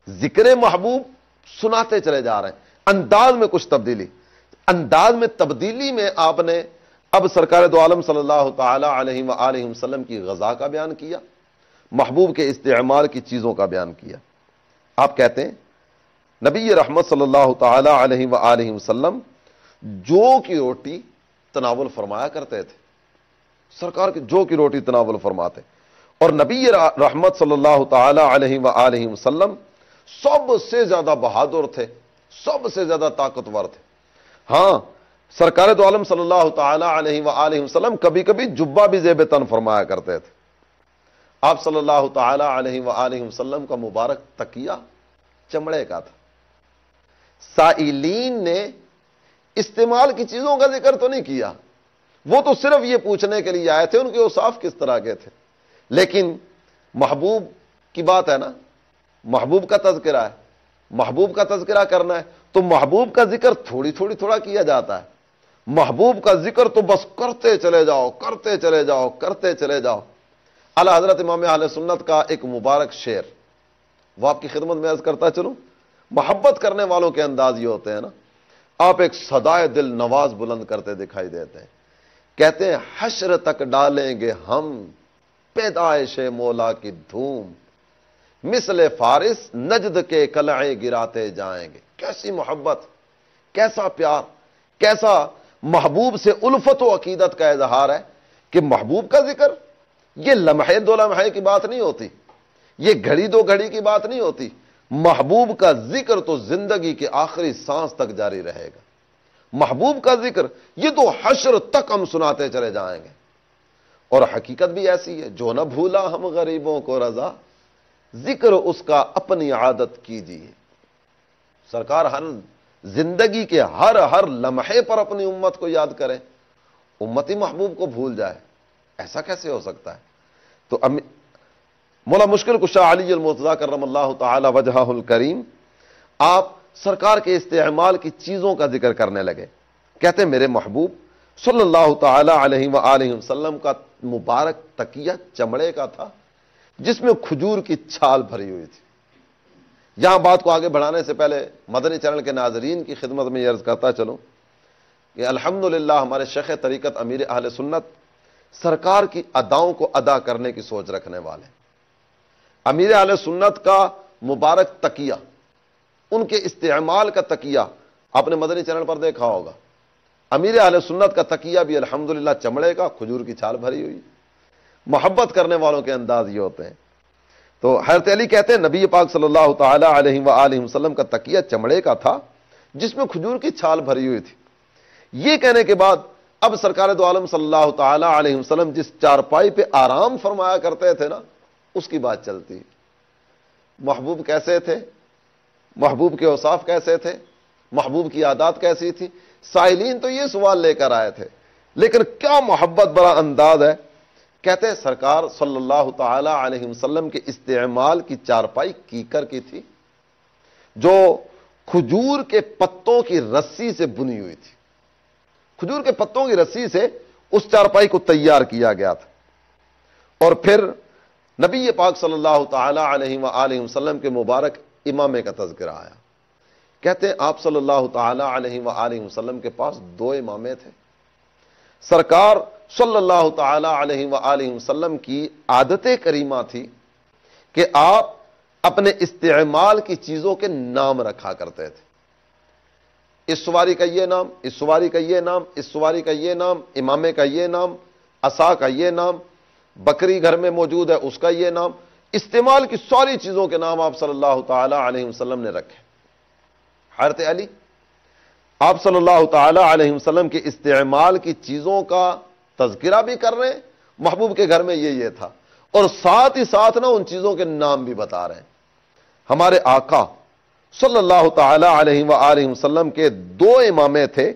[SPEAKER 1] ذکر محبوب سناتے چلے جا رہے ہیں، انداز میں کچھ تبدیلی، انداز میں تبدیلی میں آپ نے اب سرکار دو عالم صلی اللہ تعالی علیہ وآلہ وسلم کی غذا کا بیان کیا، محبوب کے استعمال کی چیزوں کا بیان کیا۔ آپ کہتے ہیں نبی رحمت صلی اللہ تعالی علیہ وآلہ وسلم جو کی روٹی تناول فرمایا کرتے تھے، سرکار کے جو کی روٹی تناول فرماتے، اور نبی رحمت صلی اللہ تعالی علیہ وآلہ وسلم سب سے زیادہ بہادر تھے، سب سے زیادہ طاقتور تھے۔ ہاں، سرکار دو عالم صلی اللہ تعالی علیہ وآلہ وسلم کبھی کبھی جبہ بھی زیب تن فرمایا کرتے تھے۔ آپ صلی اللہ تعالی علیہ وآلہ وسلم کا مبارک تکیہ چمڑے کا تھا۔ سائلین نے استعمال کی چیزوں کا ذکر تو نہیں کیا، وہ تو صرف یہ پوچھنے کے لیے آئے تھے ان کے اوصاف کس طرح کے تھے، لیکن محبوب کی بات ہے نا، محبوب کا تذکرہ ہے، محبوب کا تذکرہ کرنا ہے تو محبوب کا ذکر تھوڑا کیا جاتا ہے۔ محبوب کا ذکر تو بس کرتے چلے جاؤ، کرتے چلے جاؤ، کرتے چلے جاؤ۔ اعلی حضرت امام اہل سنت کا ایک مبارک شعر، وہ آپ کی خدمت میں عرض کرتا چلوں۔ محبت کرنے والوں کے انداز یہ ہوتے ہیں نا، آپ ایک صدائے دل نواز بلند کرتے دکھائی دیتے ہیں۔ کہتے ہیں حشر تک ڈالیں گے ہم پیدائش مولا کی دھوم، مثل فارس نجد کے قلعے گراتے جائیں گے۔ کیسی محبت، کیسا پیار، کیسا محبوب سے الفت و عقیدت کا اظہار ہے کہ محبوب کا ذکر یہ لمحے دو لمحے کی بات نہیں ہوتی، یہ گھڑی دو گھڑی کی بات نہیں ہوتی۔ محبوب کا ذکر تو زندگی کے آخری سانس تک جاری رہے گا۔ محبوب کا ذکر یہ تو حشر تک ہم سناتے چلے جائیں گے۔ اور حقیقت بھی ایسی ہے، جو نہ بھولا ہم غریبوں کو رضا، ذکر اس کا اپنی عادت کیجیے۔ سرکار ہر زندگی کے ہر لمحے پر اپنی امت کو یاد کریں، امتی محبوب کو بھول جائے، ایسا کیسے ہو سکتا ہے؟ تو مولا مشکل کشا علی المرتضیٰ کرم اللہ تعالی وجہہ الکریم آپ سرکار کے استعمال کی چیزوں کا ذکر کرنے لگے۔ کہتے ہیں میرے محبوب صلی اللہ تعالی علیہ وآلہ وسلم کا مبارک تکیہ چمڑے کا تھا، جس میں کھجور کی چھال بھری ہوئی تھی۔ یہاں بات کو آگے بڑھانے سے پہلے مدنی چینل کے ناظرین کی خدمت میں یہ عرض کرتا چلوں کہ الحمدللہ ہمارے شیخ طریقت امیر اہل سنت سرکار کی اداؤں کو ادا کرنے کی سوچ رکھنے والے. امیر اہل سنت کا مبارک تکیہ، ان کے استعمال کا تکیہ آپ نے مدنی چینل پر دیکھا ہوگا. امیر اہل سنت کا تکیہ بھی الحمدللہ چمڑے کا، کھجور کی چھال بھری ہوئی. محبت کرنے والوں کے انداز یہ ہوتے ہیں. تو حضرت علی کہتے ہیں نبی پاک صلی اللہ تعالی علیہ وآلہ وسلم کا تکیہ چمڑے کا تھا جس میں کھجور کی چھال بھری ہوئی تھی. یہ کہنے کے بعد اب سرکار دو عالم صلی اللہ تعالی علیہ وسلم جس چارپائی پہ آرام فرمایا کرتے تھے نا، اس کی بات چلتی. محبوب کیسے تھے، محبوب کے اوصاف کیسے تھے، محبوب کی عادات کیسی تھی. سائلین تو یہ سوال لے کر آئے تھے، لیکن کیا محبت بڑا انداز ہے. کہتے ہیں سرکار صلی اللہ تعالی علیہ وسلم کے استعمال کی چارپائی کیکر کی تھی جو کھجور کے پتوں کی رسی سے بنی ہوئی تھی. کھجور کے پتوں کی رسی سے اس چارپائی کو تیار کیا گیا تھا. اور پھر نبی پاک صلی اللہ تعالی علیہ وآلہ وسلم کے مبارک امامے کا تذکرہ آیا. کہتے ہیں آپ صلی اللہ تعالی علیہ وآلہ وسلم کے پاس دو امامے تھے. سرکار صلی اللہ تعالی علیہ وآلہ وسلم کی عادت کریمہ تھی کہ آپ اپنے استعمال کی چیزوں کے نام رکھا کرتے تھے. اس سواری کا یہ نام، اس سواری کا یہ نام، اس سواری کا یہ نام، امامے کا یہ نام، عصا کا یہ نام، بکری گھر میں موجود ہے اس کا یہ نام. استعمال کی ساری چیزوں کے نام آپ صلی اللہ تعالی علیہ وسلم نے رکھے. حضرت علی آپ صلی اللہ تعالی علیہ وسلم کے استعمال کی چیزوں کا تذکرہ بھی کر رہے ہیں، محبوب کے گھر میں یہ تھا، اور ساتھ ہی ساتھ نا ان چیزوں کے نام بھی بتا رہے ہیں. ہمارے آقا صلی اللہ تعالی علیہ وآلہ وسلم کے دو امامے تھے،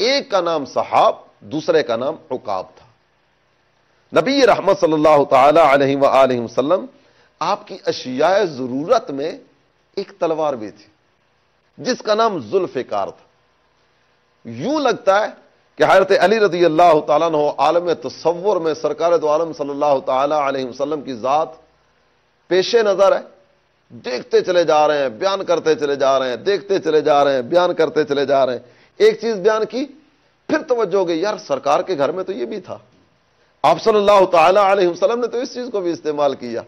[SPEAKER 1] ایک کا نام صحاب، دوسرے کا نام عقاب تھا. نبی رحمت صلی اللہ تعالی علیہ وآلہ وسلم آپ کی اشیاء ضرورت میں ایک تلوار بھی تھی جس کا نام ذوالفقار تھا. یوں لگتا ہے کہ حضرت علی رضی اللہ تعالیٰ عنہ عالم تصور میں سرکار دو عالم صلی اللہ تعالی علیہ وسلم کی ذات پیش نظر ہے. دیکھتے چلے جا رہے ہیں، بیان کرتے چلے جا رہے ہیں، دیکھتے چلے جا رہے ہیں، بیان کرتے چلے جا رہے ہیں. ایک چیز بیان کی، پھر توجہ ہو گئی یار سرکار کے گھر میں تو یہ بھی تھا. آپ صلی اللہ تعالی علیہ وسلم نے تو اس چیز کو بھی استعمال کیا.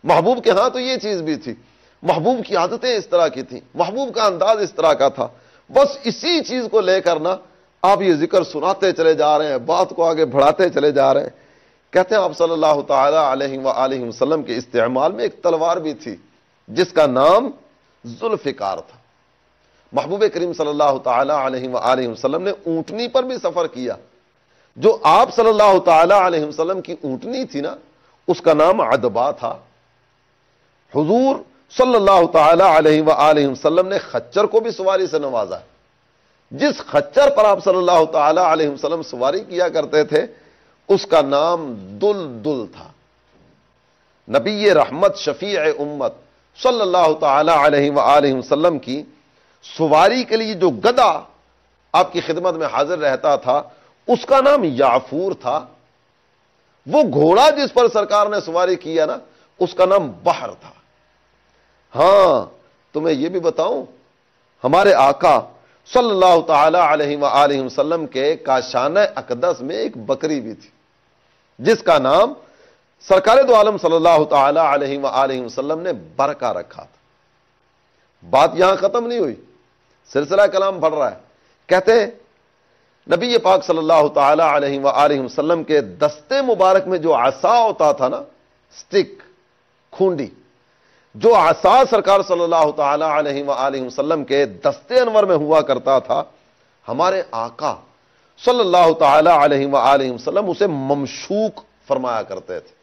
[SPEAKER 1] محبوب کے ہاں تو یہ چیز بھی تھی. محبوب کی عادتیں اس طرح کی تھیں، محبوب کا انداز اس طرح کا تھا. بس اسی چیز کو لے کر نا آپ یہ ذکر سناتے چلے جا رہے ہیں، بات کو آگے بڑھاتے چلے جا رہے ہیں. کہتے ہیں آپ صلی اللہ تعالی علیہ وآلہ وسلم کے استعمال میں ایک تلوار بھی تھی جس کا نام ذوالفقار تھا. محبوب کریم صلی اللہ تعالی علیہ وآلہ وسلم نے اونٹنی پر بھی سفر کیا. جو آپ صلی اللہ تعالی علیہ وسلم کی اونٹنی تھی نا اس کا نام عدبہ تھا. حضور صلی اللہ تعالی علیہ وآلہ وسلم نے خچر کو بھی سواری سے نوازا. جس خچر پر آپ صلی اللہ تعالی علیہ وسلم سواری کیا کرتے تھے اس کا نام دلدل تھا. نبی رحمت شفیع امت صلی اللہ تعالی علیہ وآلہ وسلم کی سواری کے لیے جو گدا آپ کی خدمت میں حاضر رہتا تھا اس کا نام یعفور تھا. وہ گھوڑا جس پر سرکار نے سواری کیا نا اس کا نام بحر تھا. ہاں تمہیں یہ بھی بتاؤں ہمارے آقا صلی اللہ تعالی علیہ وآلہ وسلم کے کاشانہ اقدس میں ایک بکری بھی تھی جس کا نام سرکار دو عالم صلی اللہ تعالی علیہ وآلہ وسلم نے برکہ رکھا تھا. بات یہاں ختم نہیں ہوئی، سلسلہ کلام بڑھ رہا ہے. کہتے ہیں نبی پاک صلی اللہ تعالی علیہ وآلہ وسلم کے دستے مبارک میں جو عصا ہوتا تھا نا، سٹک، کھونڈی، جو عصا سرکار صلی اللہ تعالی علیہ وآلہ وسلم کے دستے انور میں ہوا کرتا تھا، ہمارے آقا صلی اللہ تعالی علیہ وآلہ وسلم اسے ممشوق فرمایا کرتے تھے.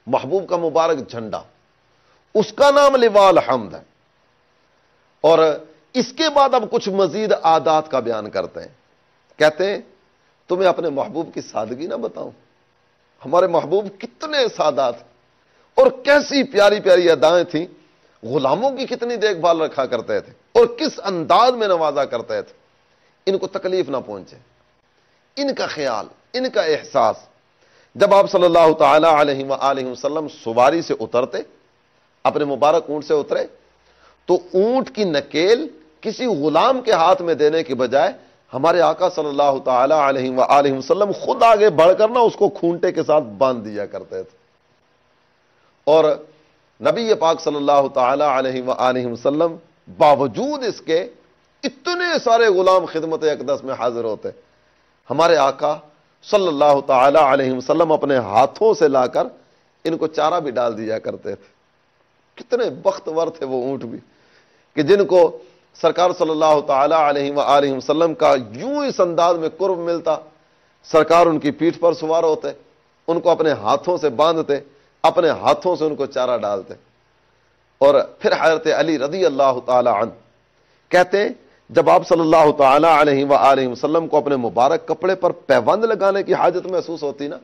[SPEAKER 1] محبوب کا مبارک جھنڈا، اس کا نام لواء الحمد ہے. اور اس کے بعد اب کچھ مزید عادات کا بیان کرتے ہیں. کہتے ہیں تمہیں اپنے محبوب کی سادگی نہ بتاؤں؟ ہمارے محبوب کتنے سادات اور کیسی پیاری پیاری ادائیں تھیں. غلاموں کی کتنی دیکھ بھال رکھا کرتے تھے اور کس انداز میں نوازا کرتے تھے. ان کو تکلیف نہ پہنچے، ان کا خیال، ان کا احساس. جب آپ صلی اللہ تعالی علیہ وآلہ وسلم سواری سے اترتے اپنے مبارک اونٹ سے اترے تو اونٹ کی نکیل کسی غلام کے ہاتھ میں دینے کی بجائے ہمارے آقا صلی اللہ تعالی علیہ وآلہ وسلم خود آگے بڑھ کر اس کو کھونٹے کے ساتھ باندھ دیا کرتے تھے. اور نبی پاک صلی اللہ تعالی علیہ وآلہ وسلم باوجود اس کے اتنے سارے غلام خدمت اقدس میں حاضر ہوتے. ہمارے آقا صلی اللہ تعالی علیہ وسلم اپنے ہاتھوں سے لا کر ان کو چارہ بھی ڈال دیا کرتے تھے. کتنے بختور تھے وہ اونٹ بھی کہ جن کو سرکار صلی اللہ تعالی علیہ وآلہ وسلم کا یوں اس انداز میں قرب ملتا. سرکار ان کی پیٹھ پر سوار ہوتے, ان کو اپنے ہاتھوں سے باندھتے, اپنے ہاتھوں سے ان کو چارہ ڈالتے. اور پھر حضرت علی رضی اللہ تعالی عنہ کہتے ہیں جب آپ صلی اللہ تعالی علیہ وآلہ وسلم کو اپنے مبارک کپڑے پر پیوند لگانے کی حاجت محسوس ہوتی نا,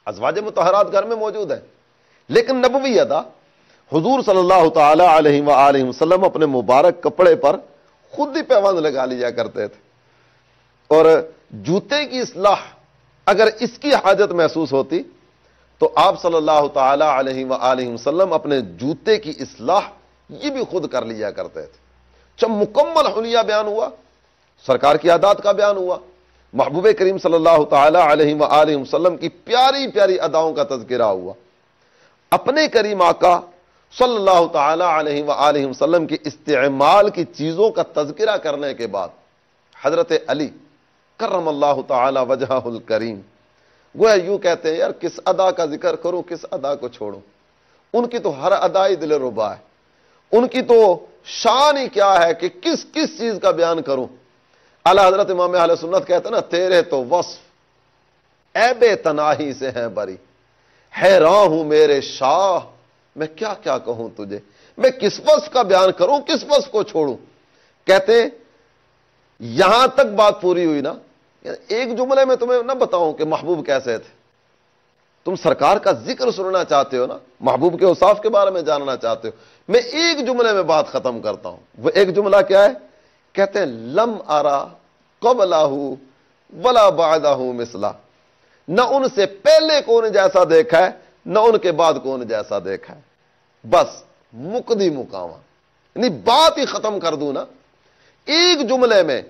[SPEAKER 1] ازواج مطہرات گھر میں موجود ہیں لیکن نبوی ادا, حضور صلی اللہ تعالی علیہ وآلہ وسلم اپنے مبارک کپڑے پر خود ہی پیوند لگا لیا کرتے تھے. اور جوتے کی اصلاح اگر اس کی حاجت محسوس ہوتی تو آپ صلی اللہ تعالی علیہ وآلہ وسلم اپنے جوتے کی اصلاح یہ بھی خود کر لیا کرتے تھے. جب مکمل حلیہ بیان ہوا, سرکار کی عادات کا بیان ہوا, محبوب کریم صلی اللہ تعالی علیہ وآلہ وسلم کی پیاری پیاری اداؤں کا تذکرہ ہوا, اپنے کریم آقا صلی اللہ تعالی علیہ وآلہ وسلم کی استعمال کی چیزوں کا تذکرہ کرنے کے بعد حضرت علی کرم اللہ تعالی وجہہ الکریم گویا یوں کہتے ہیں یار کس ادا کا ذکر کروں, کس ادا کو چھوڑوں. ان کی تو ہر ادا ہی دل ربا ہے, ان کی تو شان ہی کیا ہے کہ کس کس چیز کا بیان کروں. اعلی حضرت امام اہل سنت کہتے ہیں نا تیرے تو وصف عیب تناہی سے ہیں بری, حیران ہوں میرے شاہ میں کیا کیا کہوں تجھے, میں کس وصف کا بیان کروں کس وصف کو چھوڑوں. کہتے ہیں یہاں تک بات پوری ہوئی نا, ایک جملے میں تمہیں نہ بتاؤں کہ محبوب کیسے تھے, تم سرکار کا ذکر سننا چاہتے ہو نا, محبوب کے اوصاف کے بارے میں جاننا چاہتے ہو, میں ایک جملے میں بات ختم کرتا ہوں. وہ ایک جملہ کیا ہے؟ کہتے ہیں لم ارا قبلہ ولا بعدہ مثلا, نہ ان سے پہلے کون جیسا دیکھا ہے نہ ان کے بعد کون جیسا دیکھا ہے. بس مقدی مقامہ, یعنی بات ہی ختم کر دوں نا ایک جملے میں.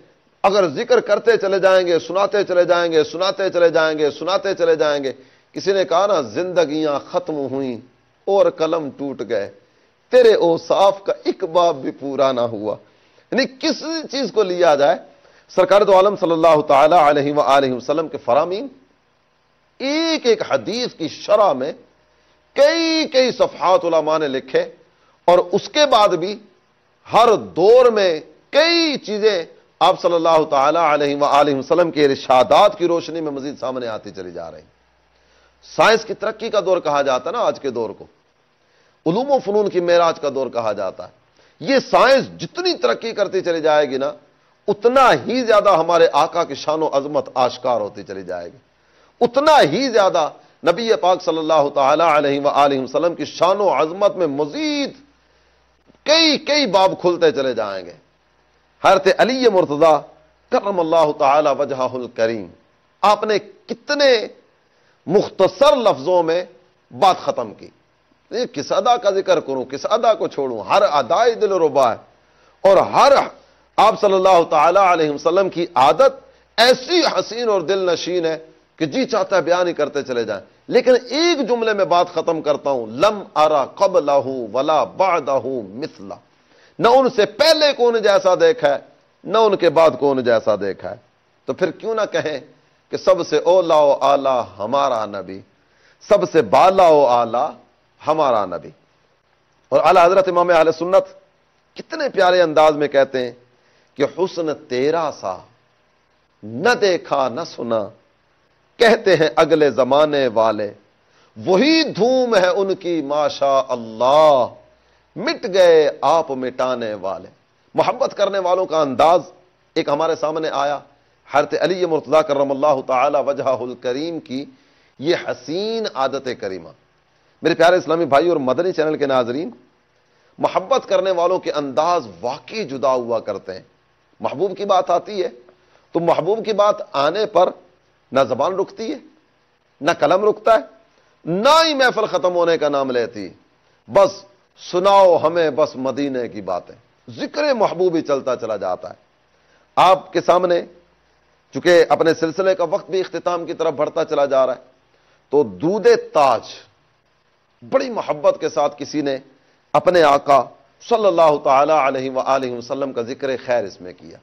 [SPEAKER 1] اگر ذکر کرتے چلے جائیں گے, سناتے چلے جائیں گے, سناتے چلے جائیں گے, سناتے چلے جائیں گے. کسی نے کہا نا زندگیاں ختم ہوئیں اور قلم ٹوٹ گئے, تیرے اوصاف کا ایک باب بھی پورا نہ ہوا. یعنی کسی چیز کو لیا جائے, سرکار دو عالم صلی اللہ تعالی علیہ وآلہ وسلم کے فرامین ایک ایک حدیث کی شرح میں کئی کئی صفحات علماء نے لکھے, اور اس کے بعد بھی ہر دور میں کئی چیزیں آپ صلی اللہ تعالی علیہ وآلہ وسلم کے ارشادات کی روشنی میں مزید سامنے آتی چلی جا رہی. سائنس کی ترقی کا دور کہا جاتا ہے نا آج کے دور کو, علوم و فنون کی معراج کا دور کہا جاتا ہے. یہ سائنس جتنی ترقی کرتی چلی جائے گی نا اتنا ہی زیادہ ہمارے آقا کی شان و عظمت آشکار ہوتی چلی جائے گی, اتنا ہی زیادہ نبی پاک صلی اللہ تعالی علیہ وآلہ وسلم کی شان و عظمت میں مزید کئی کئی باب کھلتے چلے جائیں گے. حضرت علی مرتضی کرم اللہ تعالی وجہہ الکریم, آپ نے کتنے مختصر لفظوں میں بات ختم کی. کس ادا کا ذکر کروں کس ادا کو چھوڑوں, ہر ادائی دل ربا ہے. اور ہر آپ صلی اللہ تعالی علیہ وسلم کی عادت ایسی حسین اور دل نشین ہے کہ جی چاہتا ہے بیان ہی کرتے چلے جائیں. لیکن ایک جملے میں بات ختم کرتا ہوں, لم ارا قبلہ ولا بعدہ مثلا, نہ ان سے پہلے کون جیسا دیکھا ہے نہ ان کے بعد کون جیسا دیکھا ہے. تو پھر کیوں نہ کہیں کہ سب سے اولا و اعلی ہمارا نبی, سب سے بالا و اعلی ہمارا نبی. اور اعلی حضرت امام اہل سنت کتنے پیارے انداز میں کہتے ہیں کہ حسن تیرا سا نہ دیکھا نہ سنا, کہتے ہیں اگلے زمانے والے, وہی دھوم ہے ان کی ماشاء اللہ, مٹ گئے آپ مٹانے والے. محبت کرنے والوں کا انداز ایک ہمارے سامنے آیا. حضرت علی مرتضی کرم اللہ تعالی وجہہ الکریم کی یہ حسین عادت کریمہ. میرے پیارے اسلامی بھائی اور مدنی چینل کے ناظرین, محبت کرنے والوں کے انداز واقعی جدا ہوا کرتے ہیں. محبوب کی بات آتی ہے تو محبوب کی بات آنے پر نہ زبان رکتی ہے نہ قلم رکتا ہے, نہ ہی محفل ختم ہونے کا نام لیتی. بس سناؤ ہمیں بس مدینے کی باتیں، ذکر محبوب ہی چلتا چلا جاتا ہے. آپ کے سامنے چونکہ اپنے سلسلے کا وقت بھی اختتام کی طرف بڑھتا چلا جا رہا ہے، تو درود تاج بڑی محبت کے ساتھ کسی نے اپنے آقا صلی اللہ تعالی علیہ وآلہ وسلم کا ذکر خیر اس میں کیا.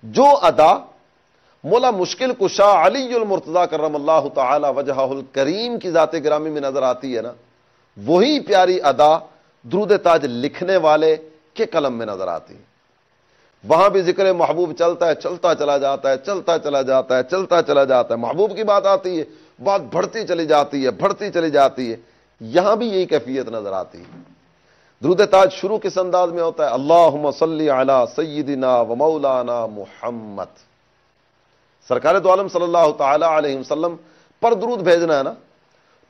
[SPEAKER 1] جو ادا مولا مشکل کشا علی المرتضی کرم اللہ تعالی وجہہ الکریم کی ذات گرامی میں نظر آتی ہے نا، وہی پیاری ادا درود تاج لکھنے والے کے قلم میں نظر آتی ہے. وہاں بھی ذکر محبوب چلتا ہے، چلتا چلا جاتا ہے، چلتا چلا جاتا ہے، چلتا چلا جاتا ہے. محبوب کی بات آتی ہے، بات بڑھتی چلی جاتی ہے، بڑھتی چلی جاتی ہے. یہاں بھی یہی کیفیت نظر آتی ہے. درود تاج شروع کس انداز میں ہوتا ہے؟ اللہم صلی علی سیدنا و مولانا محمد. سرکار دو عالم صلی اللہ تعالی علیہ وسلم پر درود بھیجنا ہے نا،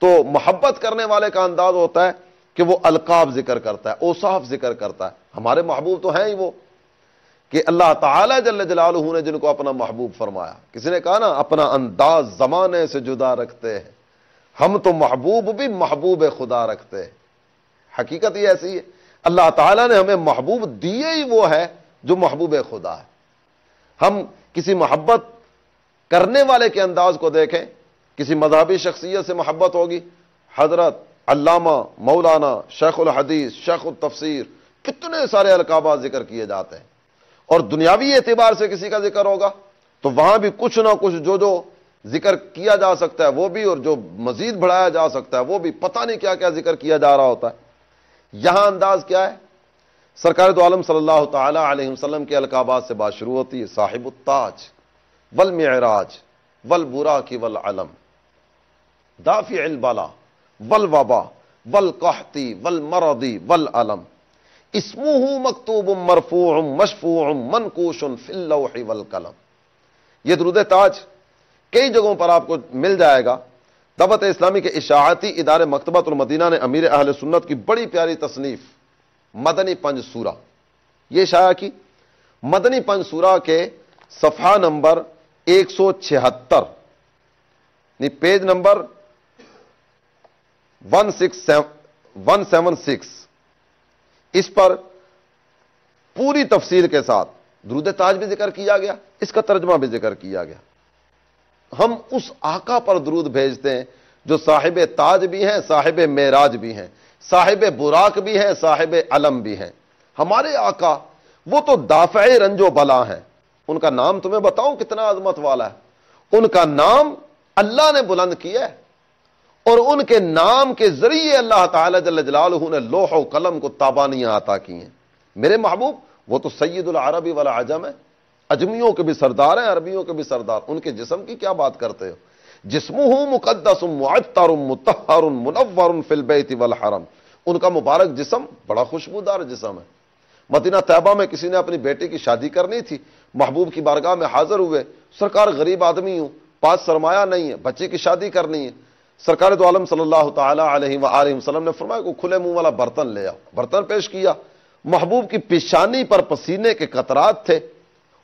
[SPEAKER 1] تو محبت کرنے والے کا انداز ہوتا ہے کہ وہ القاب ذکر کرتا ہے، اوصاف ذکر کرتا ہے. ہمارے محبوب تو ہیں ہی وہ کہ اللہ تعالی جل جلالہ نے جن کو اپنا محبوب فرمایا. کسی نے کہا نا اپنا انداز زمانے سے جدا رکھتے ہیں، ہم تو محبوب بھی محبوب خدا رکھتے ہیں. حقیقت یہ ایسی ہے، اللہ تعالیٰ نے ہمیں محبوب دیے ہی وہ ہے جو محبوب خدا ہے. ہم کسی محبت کرنے والے کے انداز کو دیکھیں، کسی مذہبی شخصیت سے محبت ہوگی، حضرت، علامہ، مولانا، شیخ الحدیث، شیخ التفسیر، کتنے سارے القابات ذکر کیے جاتے ہیں. اور دنیاوی اعتبار سے کسی کا ذکر ہوگا تو وہاں بھی کچھ نہ کچھ جو ذکر کیا جا سکتا ہے وہ بھی، اور جو مزید بڑھایا جا سکتا ہے وہ بھی، پتہ نہیں کیا کیا ذکر کیا جا رہا ہوتا ہے. یہاں انداز کیا ہے؟ سرکار دو عالم صلی اللہ تعالی علیہ وسلم کے القابات سے بات شروع ہوتی ہے. صاحب التاج والمعراج والبراق والعلم، دافع البلا والوبا والقحط والمرض والعلم، اسمہ مکتوب مرفوع مشفوع منقوش فی اللوح والقلم. یہ درود تاج کئی جگہوں پر آپ کو مل جائے گا. دعوت اسلامی کے اشاعتی ادارے مکتبۃ المدینہ نے امیر اہل سنت کی بڑی پیاری تصنیف مدنی پنج سورہ یہ شائع کی. مدنی پنج سورہ کے صفحہ نمبر 176 پیج نمبر 176 اس پر پوری تفصیل کے ساتھ درود تاج بھی ذکر کیا گیا، اس کا ترجمہ بھی ذکر کیا گیا. ہم اس آقا پر درود بھیجتے ہیں جو صاحب تاج بھی ہیں، صاحب معراج بھی ہیں، صاحب براق بھی ہیں، صاحب علم بھی ہیں. ہمارے آقا وہ تو دافع رنج و بلا ہیں. ان کا نام تمہیں بتاؤں کتنا عظمت والا ہے. ان کا نام اللہ نے بلند کیا ہے، اور ان کے نام کے ذریعے اللہ تعالی جل جلالہ نے لوح و قلم کو تابانیاں عطا کی ہیں. میرے محبوب وہ تو سید العربی والعجم ہے، اجمیوں کے بھی سردار ہیں، عربیوں کے بھی سردار. ان کے جسم کی کیا بات کرتے ہو؟ جسمہ مقدس معطر مطہر منور فی البیت والحرم. ان کا مبارک جسم بڑا خوشبودار جسم ہے. مدینہ طیبہ میں کسی نے اپنی بیٹی کی شادی کرنی تھی، محبوب کی بارگاہ میں حاضر ہوئے. سرکار غریب آدمی ہوں، پاس سرمایہ نہیں ہے، بچی کی شادی کرنی ہے. سرکار دو عالم صلی اللہ تعالی علیہ وآلہ وسلم نے فرمایا کہ کھلے منہ والا برتن لے آؤ. برتن پیش کیا. محبوب کی پیشانی پر پسینے کے قطرات تھے،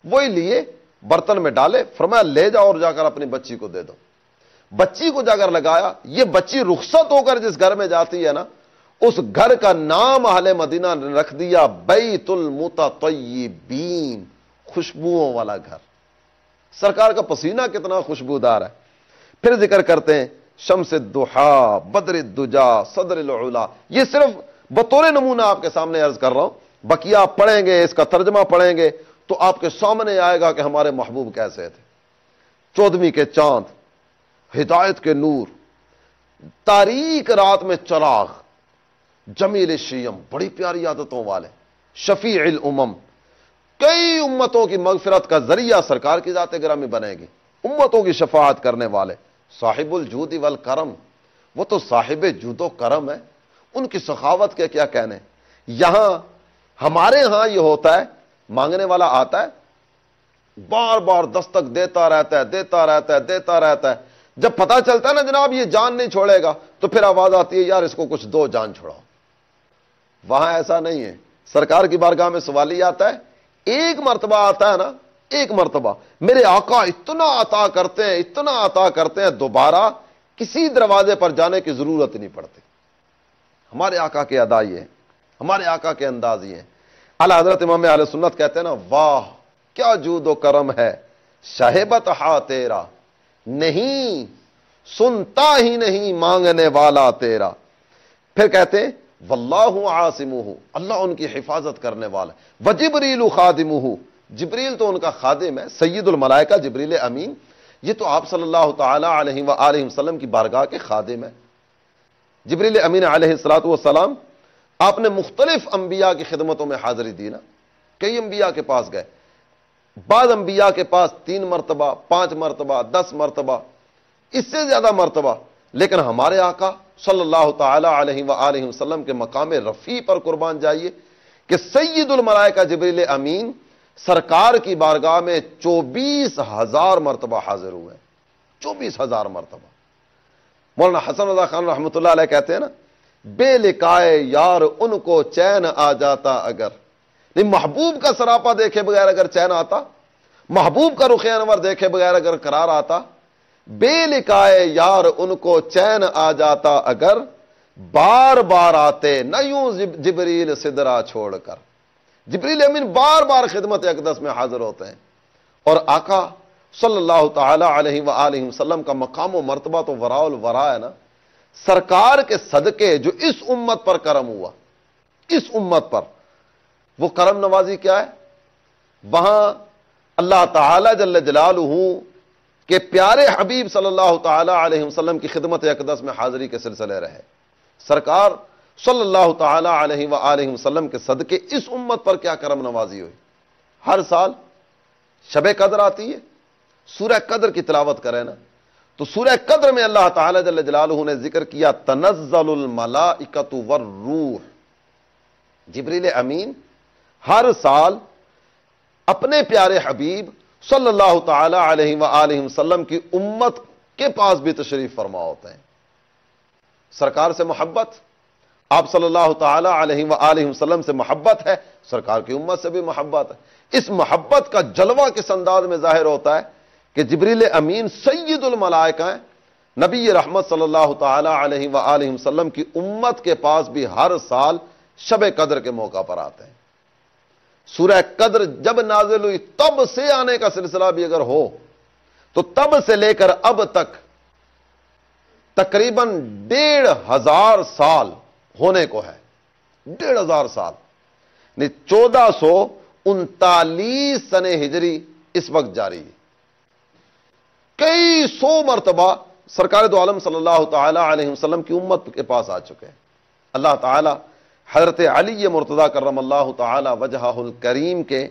[SPEAKER 1] وہی لیے برتن میں ڈالے. فرمایا لے جاؤ اور جا کر اپنی بچی کو دے دو. بچی کو جا کر لگایا. یہ بچی رخصت ہو کر جس گھر میں جاتی ہے نا، اس گھر کا نام اہل مدینہ نے رکھ دیا بیت المتطیبین، خوشبوؤں والا گھر. سرکار کا پسینہ کتنا خوشبودار ہے. پھر ذکر کرتے ہیں شمس الضحیٰ، بدر الدجا، صدر العلا. یہ صرف بطور نمونہ آپ کے سامنے عرض کر رہا ہوں. بقیہ آپ پڑھیں گے، اس کا ترجمہ پڑھیں گے تو آپ کے سامنے آئے گا کہ ہمارے محبوب کیسے تھے. 14ویں کے چاند، ہدایت کے نور، تاریک رات میں چراغ، جمیل الشیم، بڑی پیاری عادتوں والے، شفیع الامم، کئی امتوں کی مغفرت کا ذریعہ سرکار کی ذات گرامی بنے گی، امتوں کی شفاعت کرنے والے. صاحب الجود والکرم، وہ تو صاحب جود و کرم ہے. ان کی سخاوت کے کیا کہنے. یہاں ہمارے ہاں یہ ہوتا ہے، مانگنے والا آتا ہے، بار بار دستک دیتا رہتا ہے، دیتا رہتا ہے، دیتا رہتا ہے. جب پتہ چلتا ہے نا جناب یہ جان نہیں چھوڑے گا، تو پھر آواز آتی ہے یار اس کو کچھ دو، جان چھوڑاؤ. وہاں ایسا نہیں ہے. سرکار کی بارگاہ میں سوال ہی آتا ہے، ایک مرتبہ آتا ہے نا، ایک مرتبہ میرے آقا اتنا عطا کرتے ہیں، اتنا عطا کرتے ہیں، دوبارہ کسی دروازے پر جانے کی ضرورت نہیں پڑتی. ہمارے آقا کے ادا یہ ہیں، ہمارے آقا کے انداز یہ ہیں۔ اعلیٰ حضرت امام اہل سنت کہتے ہیں نا، واہ کیا جود و کرم ہے شہبت ہا تیرا، نہیں سنتا ہی نہیں مانگنے والا تیرا۔ پھر کہتے ہیں واللہ عاصمہ، اللہ ان کی حفاظت کرنے والا ہے، وجبریل خادمہ، جبریل تو ان کا خادم ہے، سید الملائکہ جبریل امین، یہ تو آپ صلی اللہ تعالی علیہ وآلہ وسلم کی بارگاہ کے خادم ہے۔ جبریل امین علیہ الصلوۃ والسلام، آپ نے مختلف انبیاء کی خدمتوں میں حاضری دی نا، کئی انبیاء کے پاس گئے، بعض انبیاء کے پاس 3 مرتبہ، 5 مرتبہ، 10 مرتبہ، اس سے زیادہ مرتبہ، لیکن ہمارے آقا صلی اللہ تعالی علیہ وآلہ وسلم کے مقام رفیع پر قربان جائیے کہ سید الملائکہ جبریل امین سرکار کی بارگاہ میں 24,000 مرتبہ حاضر ہوئے، 24,000 مرتبہ۔ مولانا حسن رضا خان رحمۃ اللہ علیہ کہتے ہیں نا، بے لکائے یار ان کو چین آ جاتا اگر، نہیں محبوب کا سراپا دیکھے بغیر اگر چین آتا، محبوب کا رخ انور دیکھے بغیر اگر قرار آتا، بے لکائے یار ان کو چین آ جاتا اگر، بار بار آتے نہ یوں جبریل سدرا چھوڑ کر۔ جبریل امین بار بار خدمت اقدس میں حاضر ہوتے ہیں، اور آقا صلی اللہ تعالی علیہ وآلہ وسلم کا مقام و مرتبہ تو وراء الورا ہے نا۔ سرکار کے صدقے جو اس امت پر کرم ہوا، اس امت پر، وہ کرم نوازی کیا ہے؟ وہاں اللہ تعالی جل جلالہ کہ پیارے حبیب صلی اللہ تعالی علیہ وسلم کی خدمت اقدس میں حاضری کے سلسلے رہے، سرکار صلی اللہ تعالی علیہ وآلہ وسلم کے صدقے اس امت پر کیا کرم نوازی ہوئی۔ ہر سال شب قدر آتی ہے، سورہ قدر کی تلاوت کریں نا، تو سورہ قدر میں اللہ تعالی جل جلالہ نے ذکر کیا تنزل الملائکۃ والروح، جبریل امین ہر سال اپنے پیارے حبیب صلی اللہ تعالی علیہ وآلہ وسلم کی امت کے پاس بھی تشریف فرما ہوتے ہیں۔ سرکار سے محبت، آپ صلی اللہ تعالی علیہ وآلہ وسلم سے محبت ہے، سرکار کی امت سے بھی محبت ہے۔ اس محبت کا جلوہ کس انداز میں ظاہر ہوتا ہے کہ جبریل امین سید الملائکہ ہیں، نبی رحمت صلی اللہ تعالی علیہ وآلہ وسلم کی امت کے پاس بھی ہر سال شب قدر کے موقع پر آتے ہیں۔ سورہ قدر جب نازل ہوئی تب سے آنے کا سلسلہ بھی اگر ہو تو تب سے لے کر اب تک تقریباً 1,500 سال ہونے کو ہے، 1,500 سال، 1439 سن ہجری اس وقت جاری ہے۔ کئی سو مرتبہ سرکار دو عالم صلی اللہ تعالی علیہ وسلم کی امت کے پاس آ چکے ہیں۔ اللہ تعالی حضرت علی مرتضیٰ کرم اللہ تعالی وجہہ الکریم کے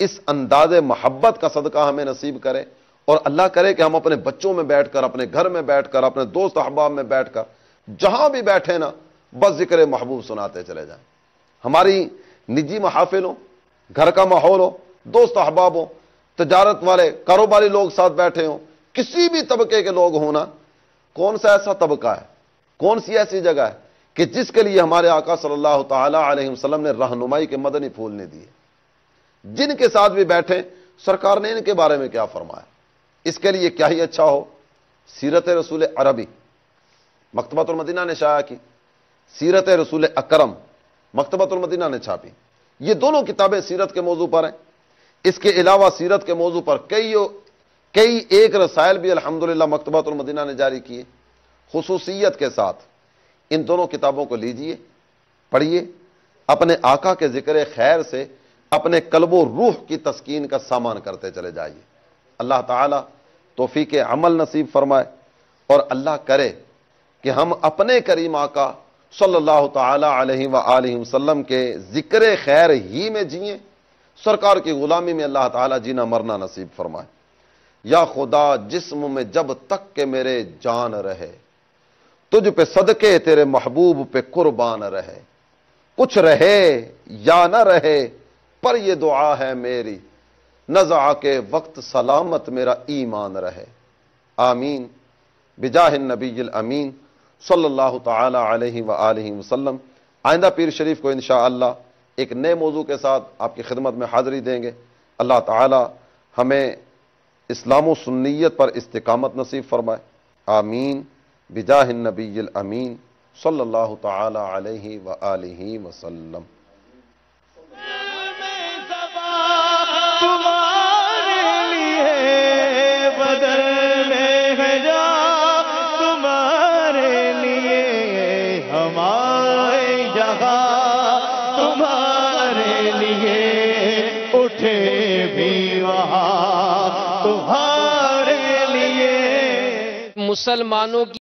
[SPEAKER 1] اس انداز محبت کا صدقہ ہمیں نصیب کرے، اور اللہ کرے کہ ہم اپنے بچوں میں بیٹھ کر، اپنے گھر میں بیٹھ کر، اپنے دوست احباب میں بیٹھ کر، جہاں بھی بیٹھے نا، بس ذکر محبوب سناتے چلے جائیں۔ ہماری نجی محافل ہو، گھر کا ماحول ہو، دوست احباب ہو، تجارت والے کاروباری لوگ ساتھ بیٹھے ہوں، کسی بھی طبقے کے لوگ ہونا، کون سا ایسا طبقہ ہے، کون سی ایسی جگہ ہے کہ جس کے لیے ہمارے آقا صلی اللہ تعالی علیہ وسلم نے رہنمائی کے مدنی پھول نہیں دیے؟ جن کے ساتھ بھی بیٹھے سرکار نے ان کے بارے میں کیا فرمایا، اس کے لیے کیا ہی اچھا ہو۔ سیرت رسول عربی مکتبۃ المدینہ نے شائع کی، سیرت رسول اکرم مکتبۃ المدینہ نے چھاپی، یہ دونوں کتابیں سیرت کے موضوع پر ہیں۔ اس کے علاوہ سیرت کے موضوع پر کئی ایک رسائل بھی الحمدللہ مکتبۃ المدینہ نے جاری کیے۔ خصوصیت کے ساتھ ان دونوں کتابوں کو لیجئے، پڑھیے، اپنے آقا کے ذکر خیر سے اپنے قلب و روح کی تسکین کا سامان کرتے چلے جائیے۔ اللہ تعالی توفیق عمل نصیب فرمائے، اور اللہ کرے کہ ہم اپنے کریم آقا صلی اللہ تعالی علیہ وآلہ وسلم کے ذکر خیر ہی میں جئیں، سرکار کی غلامی میں اللہ تعالی جینا مرنا نصیب فرمائے۔ یا خدا جسم میں جب تک کہ میرے جان رہے، تجھ پہ صدقے تیرے محبوب پہ قربان رہے، کچھ رہے یا نہ رہے پر یہ دعا ہے میری، نزع کے وقت سلامت میرا ایمان رہے، آمین بجاہ النبی الامین صلی اللہ تعالی علیہ وآلہ وسلم۔ آئندہ پیر شریف کو انشاءاللہ ایک نئے موضوع کے ساتھ آپ کی خدمت میں حاضری دیں گے۔ اللہ تعالی ہمیں اسلام و سنیت پر استقامت نصیب فرمائے، آمین بجاہ النبی الامین صلی اللہ تعالی علیہ وآلہ وسلم۔
[SPEAKER 2] تمہارے لیے بدلنے ہیں جا، تمہارے لیے ہمارے جہاں، تمہارے لیے اٹھے بھی وہاں، تمہارے لیے
[SPEAKER 3] مسلمانوں کی